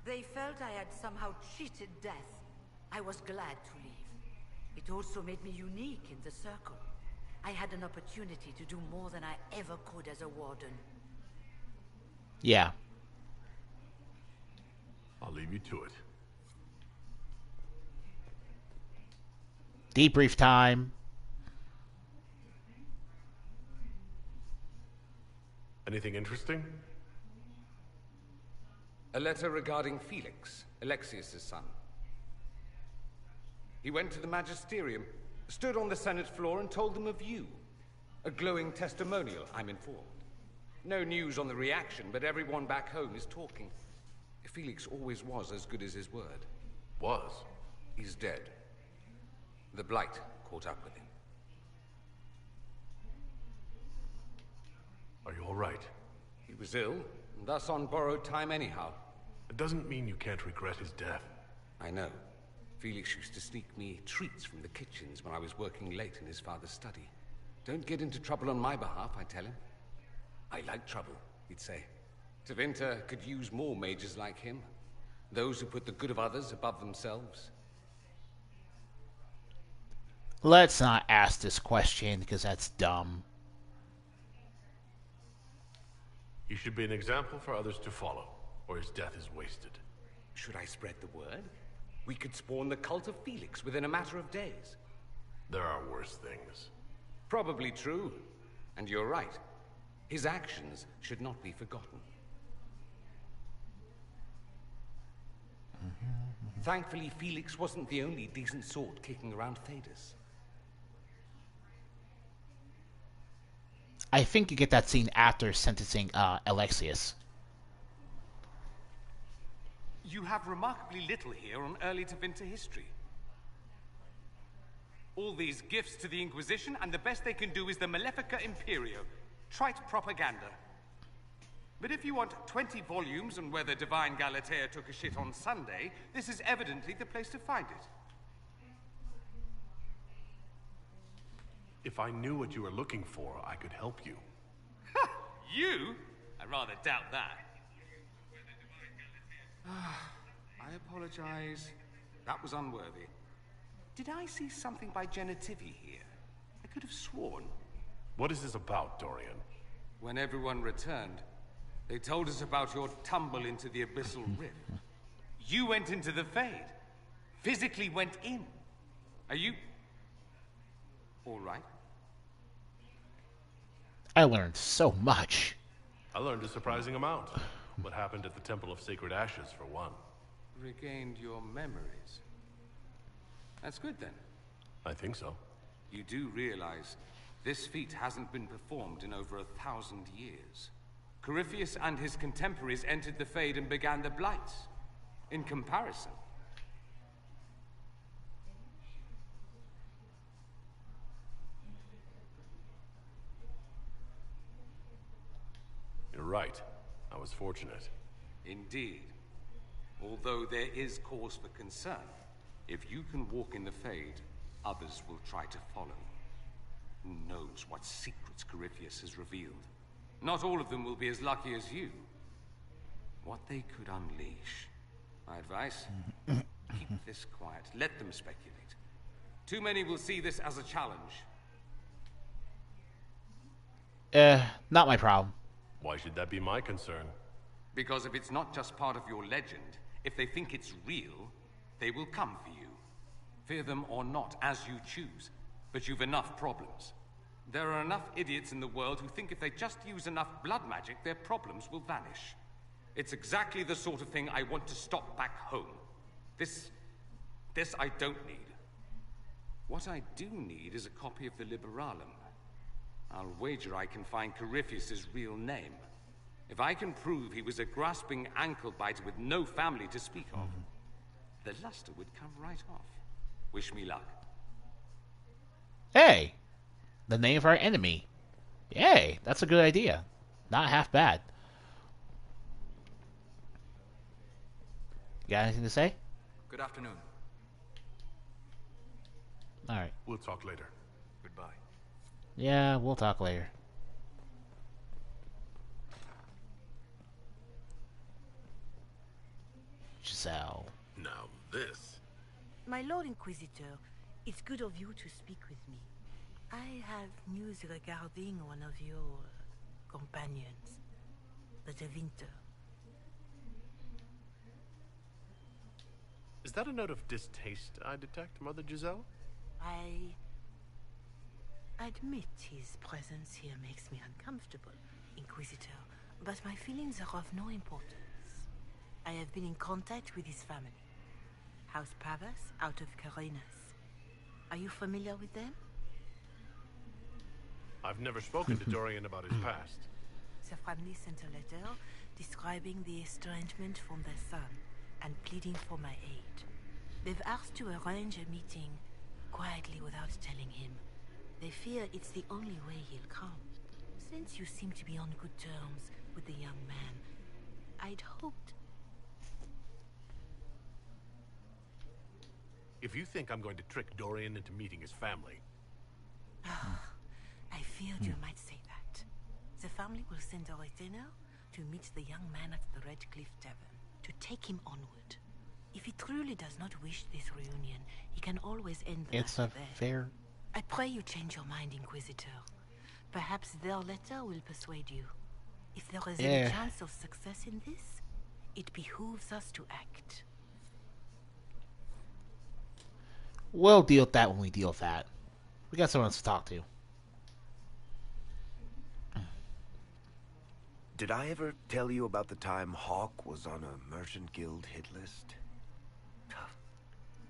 they felt I had somehow cheated death. I was glad to leave. It also made me unique in the Circle. I had an opportunity to do more than I ever could as a Warden. Yeah. I'll leave you to it. Debrief time. Anything interesting? A letter regarding Felix, Alexius' son. He went to the Magisterium, stood on the Senate floor and told them of you. A glowing testimonial, I'm informed. No news on the reaction, but everyone back home is talking. Felix always was as good as his word. Was? He's dead. The Blight caught up with him. Are you all right? He was ill, and thus on borrowed time anyhow. It doesn't mean you can't regret his death. I know. Felix used to sneak me treats from the kitchens when I was working late in his father's study. Don't get into trouble on my behalf, I tell him. I like trouble, he'd say. Tevinter could use more mages like him. Those who put the good of others above themselves. Let's not ask this question, because that's dumb. He should be an example for others to follow, or his death is wasted. Should I spread the word? We could spawn the cult of Felix within a matter of days. There are worse things. Probably true. And you're right. His actions should not be forgotten. Thankfully, Felix wasn't the only decent sort kicking around Thedas. I think you get that scene after sentencing Alexius. You have remarkably little here on early Tevinter history. All these gifts to the Inquisition, and the best they can do is the Malefica Imperio. Trite propaganda. But if you want 20 volumes on whether Divine Galatea took a shit on Sunday, this is evidently the place to find it. If I knew what you were looking for, I could help you. You? I rather doubt that. I apologize. That was unworthy. Did I see something by Genitivi here? I could have sworn. What is this about, Dorian? When everyone returned, they told us about your tumble into the Abyssal Rift. You went into the Fade. Physically went in. Are you... all right? I learned so much. I learned a surprising amount. What happened at the Temple of Sacred Ashes, for one. Regained your memories. That's good, then. I think so. You do realize this feat hasn't been performed in over 1,000 years. Corypheus and his contemporaries entered the Fade and began the Blights. In comparison... You're right. I was fortunate. Indeed. Although there is cause for concern. If you can walk in the Fade, others will try to follow. Who knows what secrets Corypheus has revealed? Not all of them will be as lucky as you. What they could unleash. My advice? Keep this quiet. Let them speculate. Too many will see this as a challenge. Not my problem. Why should that be my concern? Because if it's not just part of your legend, if they think it's real, they will come for you. Fear them or not, as you choose. But you've enough problems. There are enough idiots in the world who think if they just use enough blood magic, their problems will vanish. It's exactly the sort of thing I want to stop back home. This I don't need. What I do need is a copy of the Liberalum. I'll wager I can find Corypheus' real name. If I can prove he was a grasping ankle biter with no family to speak of, the luster would come right off. Wish me luck. Hey! The name of our enemy. Yay! That's a good idea. Not half bad. You got anything to say? Good afternoon. Alright. We'll talk later. Goodbye. Yeah, we'll talk later. Giselle. Now this. My Lord Inquisitor, it's good of you to speak with me. I have news regarding one of your companions, the De Winter. Is that a note of distaste I detect, Mother Giselle? I admit his presence here makes me uncomfortable, Inquisitor, but my feelings are of no importance. I have been in contact with his family. House Pavas, out of Carenas. Are you familiar with them? I've never spoken to Dorian about his past. The family sent a letter describing the estrangement from their son and pleading for my aid. They've asked to arrange a meeting quietly without telling him. They fear it's the only way he'll come. Since you seem to be on good terms with the young man, I'd hoped... If you think I'm going to trick Dorian into meeting his family... I feared you might say that. The family will send a retainer to meet the young man at the Red Cliff Tavern, to take him onward. If he truly does not wish this reunion, he can always end the It's a matter there. fair... I pray you change your mind, Inquisitor. Perhaps their letter will persuade you. If there is any chance of success in this, it behooves us to act. We'll deal with that when we deal with that. We got someone else to talk to. Did I ever tell you about the time Hawk was on a merchant guild hit list?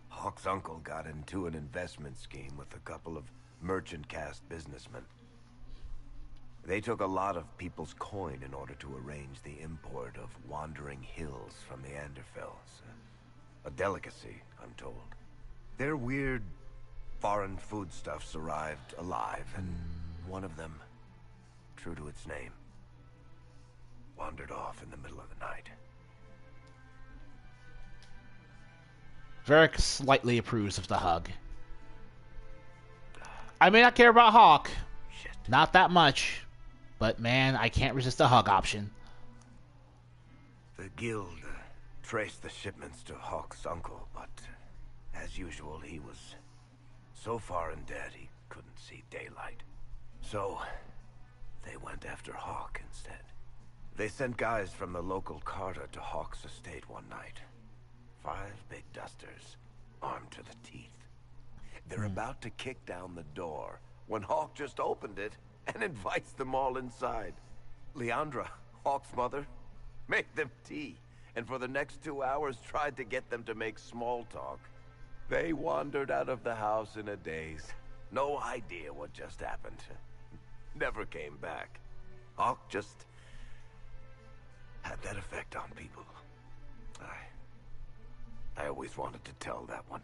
Hawk's uncle got into an investment scheme with a couple of merchant caste businessmen. They took a lot of people's coin in order to arrange the import of wandering hills from the Anderfells. A delicacy, I'm told. Their weird foreign foodstuffs arrived alive, and one of them, true to its name, wandered off in the middle of the night. Varric slightly approves of the hug. I may not care about Hawk. Shit. Not that much. But man, I can't resist the hug option. The guild traced the shipments to Hawk's uncle, but as usual, he was so far in debt he couldn't see daylight. So they went after Hawk instead. They sent guys from the local carter to Hawk's estate one night. 5 big dusters, armed to the teeth. They're about to kick down the door when Hawk just opened it and invites them all inside. Leandra, Hawk's mother, made them tea, and for the next 2 hours tried to get them to make small talk. They wandered out of the house in a daze. No idea what just happened. Never came back. Hawk just had that effect on people. I always wanted to tell that one.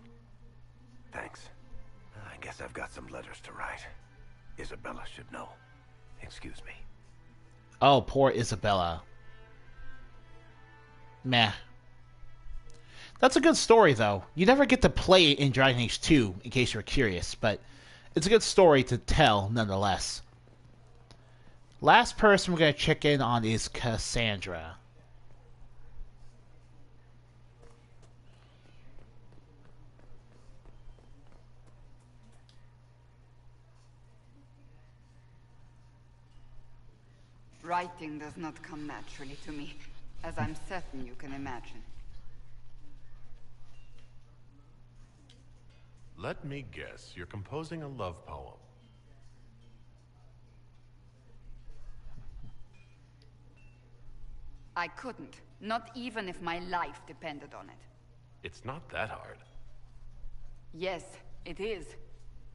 Thanks. I guess I've got some letters to write. Isabella should know. Excuse me. Oh, poor Isabella. Meh. That's a good story, though. You never get to play it in Dragon Age 2, in case you're curious, but it's a good story to tell, nonetheless. Last person we're going to check in on is Cassandra. Writing does not come naturally to me, as I'm certain you can imagine. Let me guess, you're composing a love poem. I couldn't. Not even if my life depended on it. It's not that hard. Yes, it is.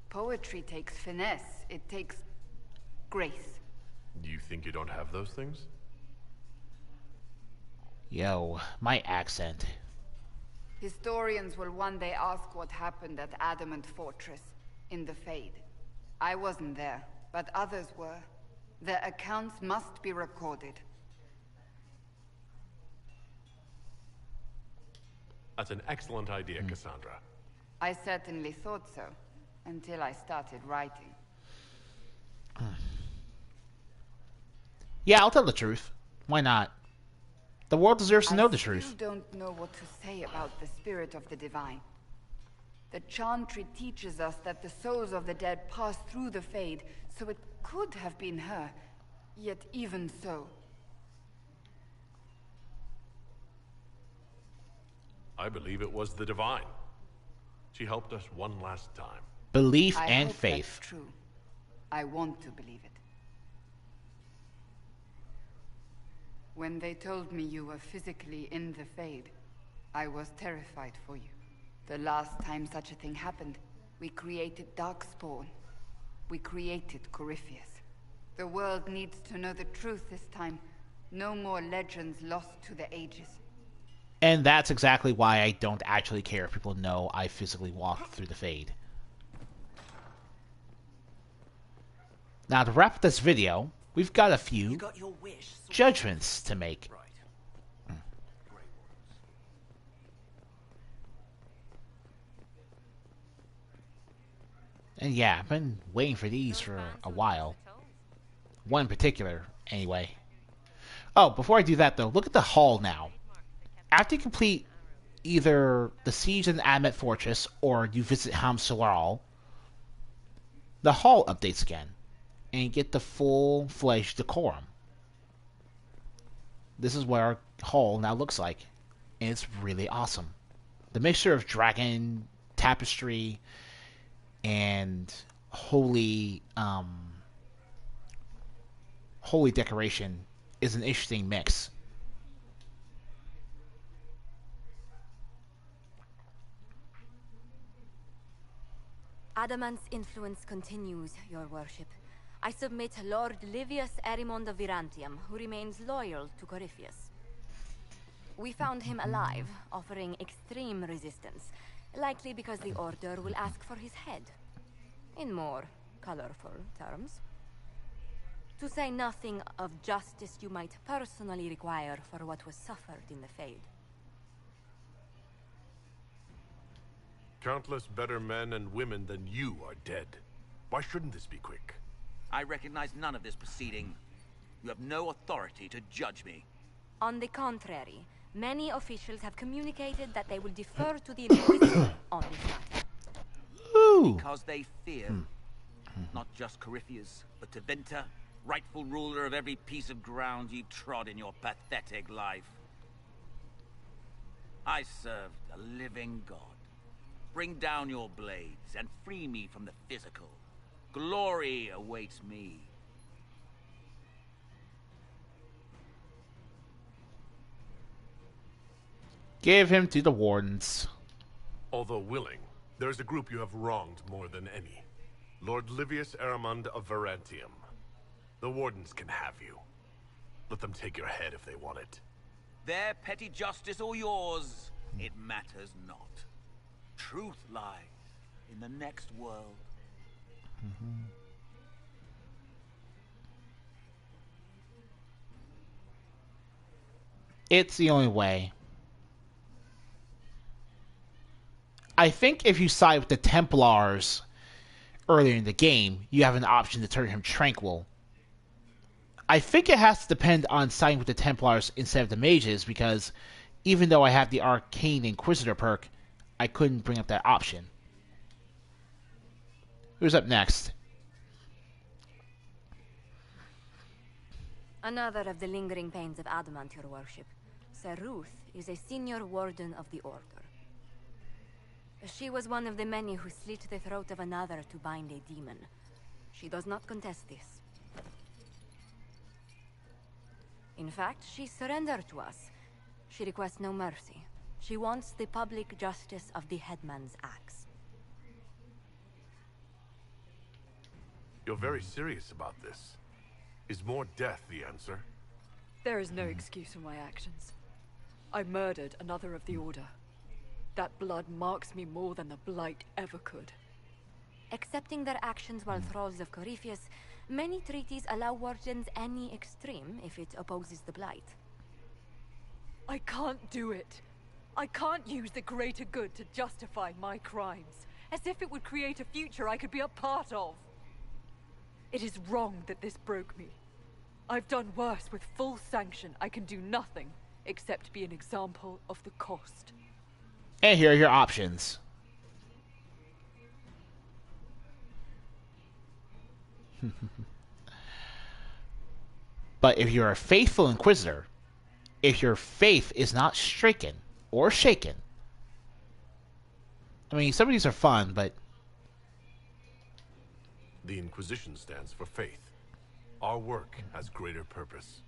Poetry takes finesse. It takes grace. Do you think you don't have those things? Yo, my accent. Historians will one day ask what happened at Adamant Fortress, in the Fade. I wasn't there, but others were. Their accounts must be recorded. That's an excellent idea, Cassandra. I certainly thought so, until I started writing. Yeah, I'll tell the truth. Why not? The world deserves to know the I truth. still don't know what to say about the spirit of the divine. The Chantry teaches us that the souls of the dead pass through the Fade, so it could have been her. Yet even so... I believe it was the divine. She helped us one last time. Belief I and hope faith. That's true. I want to believe it. When they told me you were physically in the Fade, I was terrified for you. The last time such a thing happened, we created Darkspawn. We created Corypheus. The world needs to know the truth this time. No more legends lost to the ages. And that's exactly why I don't actually care if people know I physically walked through the Fade. Now, to wrap up this video, we've got a few judgments to make. And yeah, I've been waiting for these for a while. One in particular, anyway. Oh, before I do that, though, look at the hall now. After you complete either the siege in the Adamant Fortress or you visit Ham Solar, the hall updates again, and you get the full-fledged decorum. This is what our hall now looks like, and it's really awesome. The mixture of dragon, tapestry, and holy decoration is an interesting mix. Adamant's influence continues, your worship. I submit Lord Livius Erimond of Virantium, who remains loyal to Corypheus. We found him alive, offering extreme resistance, likely because the Order will ask for his head. In more colorful terms. To say nothing of justice you might personally require for what was suffered in the Fade. Countless better men and women than you are dead. Why shouldn't this be quick? I recognize none of this proceeding. You have no authority to judge me. On the contrary, many officials have communicated that they will defer to the Inquisition on this matter. Ooh. Because they fear not just Corypheus, but Tevinter, rightful ruler of every piece of ground you trod in your pathetic life. I serve a living god. Bring down your blades and free me from the physical. Glory awaits me. Give him to the Wardens. Although willing, there is a group you have wronged more than any. Lord Livius Erimond of Virantium. The Wardens can have you. Let them take your head if they want it. Their petty justice or yours, it matters not. Truth lies in the next world. It's the only way. I think if you side with the Templars earlier in the game, you have an option to turn him tranquil. I think it has to depend on siding with the Templars instead of the mages, because even though I have the Arcane Inquisitor perk, I couldn't bring up that option. Who's up next? Another of the lingering pains of Adamant, your worship. Sir Ruth is a senior warden of the Order. She was one of the many who slit the throat of another to bind a demon. She does not contest this. In fact, she surrendered to us. She requests no mercy. She wants the public justice of the headman's axe. You're very serious about this. Is more death the answer? There is no excuse for my actions. I murdered another of the Order. That blood marks me more than the Blight ever could. Accepting their actions while thralls of Corypheus, many treaties allow wardens any extreme if it opposes the Blight. I can't do it. I can't use the greater good to justify my crimes, as if it would create a future I could be a part of. It is wrong that this broke me. I've done worse with full sanction. I can do nothing except be an example of the cost. And here are your options. But if you're a faithful Inquisitor, if your faith is not stricken or shaken, I mean, some of these are fun, but... The Inquisition stands for faith. Our work has greater purpose.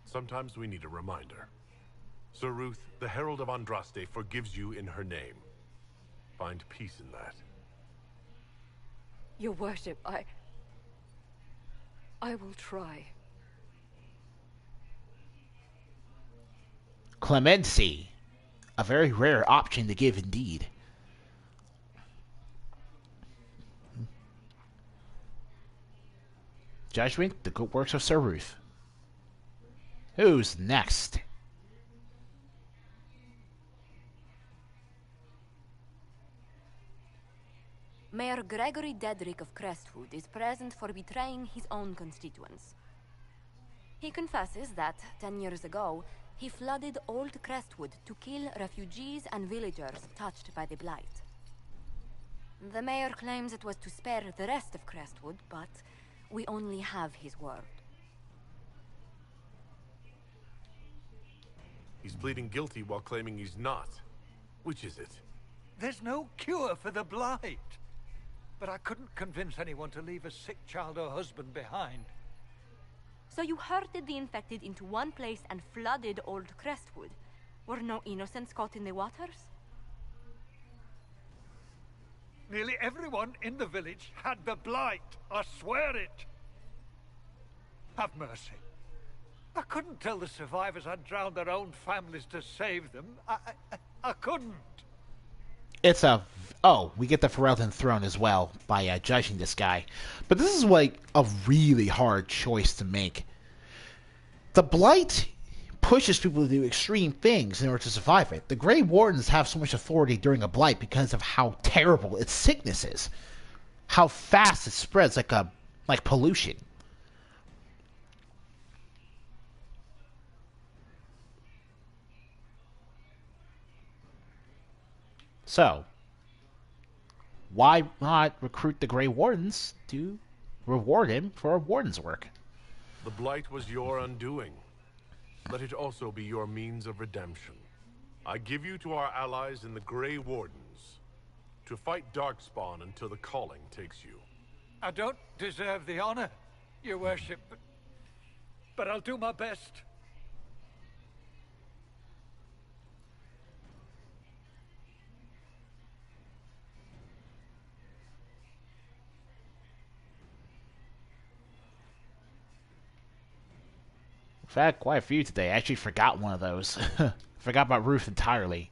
Sometimes we need a reminder. Sir Ruth, the Herald of Andraste, forgives you in her name. Find peace in that. Your worship, I will try. Clemency. A very rare option to give indeed. Judgment, the good works of Sir Ruth. Who's next? Mayor Gregory Dedrick of Crestwood is present for betraying his own constituents. He confesses that, 10 years ago, he flooded Old Crestwood to kill refugees and villagers touched by the Blight. The mayor claims it was to spare the rest of Crestwood, but we only have his word. He's pleading guilty while claiming he's not. Which is it? There's no cure for the Blight. But I couldn't convince anyone to leave a sick child or husband behind. So you herded the infected into one place and flooded Old Crestwood. Were no innocents caught in the waters? Nearly everyone in the village had the Blight. I swear it. Have mercy. I couldn't tell the survivors I'd drowned their own families to save them. I couldn't. It's a... Oh, we get the Ferelden throne as well by judging this guy. But this is like a really hard choice to make. The Blight pushes people to do extreme things in order to survive it. The Grey Wardens have so much authority during a Blight because of how terrible its sickness is. How fast it spreads like pollution. So, why not recruit the Grey Wardens to reward him for a warden's work? The Blight was your undoing. Let it also be your means of redemption. I give you to our allies in the Grey Wardens to fight Darkspawn until the calling takes you. I don't deserve the honor, your worship, but I'll do my best. In fact, quite a few today. I actually forgot one of those. Forgot about Ruth entirely.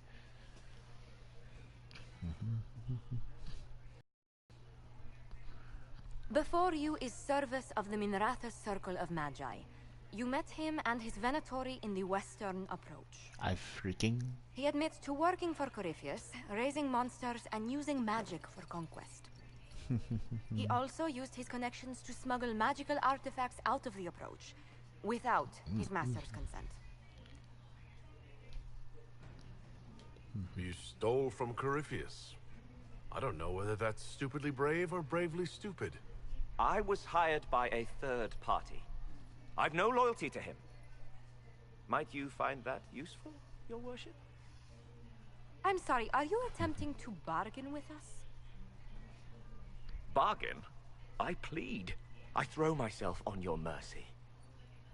Before you is Service of the Minrathous Circle of Magi. You met him and his Venatori in the western approach. I freaking... He admits to working for Corypheus, raising monsters and using magic for conquest. He also used his connections to smuggle magical artifacts out of the approach, without his master's consent. You stole from Corypheus. I don't know whether that's stupidly brave or bravely stupid. I was hired by a third party. I've no loyalty to him. Might you find that useful, your worship? I'm sorry, are you attempting to bargain with us? Bargain? I plead. I throw myself on your mercy.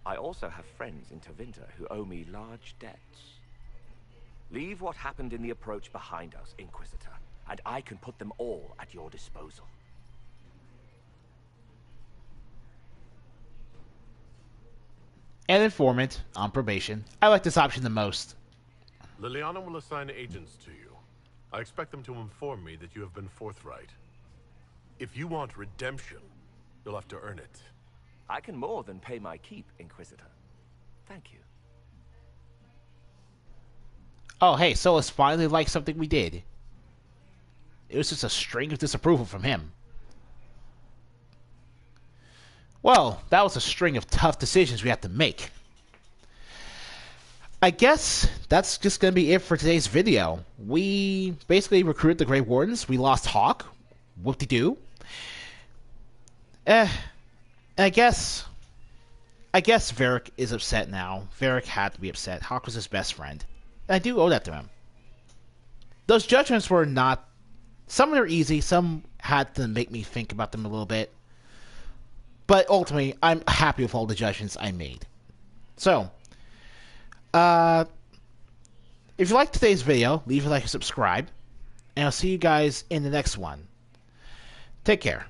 I also have friends in Tevinter who owe me large debts. Leave what happened in the approach behind us, Inquisitor, and I can put them all at your disposal. An informant on probation. I like this option the most. Liliana will assign agents to you. I expect them to inform me that you have been forthright. If you want redemption, you'll have to earn it. I can more than pay my keep, Inquisitor. Thank you. Oh, hey, Solus finally liked something we did. It was just a string of disapproval from him. Well, that was a string of tough decisions we had to make. I guess that's just going to be it for today's video. We basically recruited the Grey Wardens. We lost Hawk. Whoop-de-doo. I guess Varric is upset now. Varric had to be upset. Hawk was his best friend. I do owe that to him. Those judgments were not... Some were easy. Some had to make me think about them a little bit. But ultimately, I'm happy with all the judgments I made. So, if you liked today's video, leave a like and subscribe. And I'll see you guys in the next one. Take care.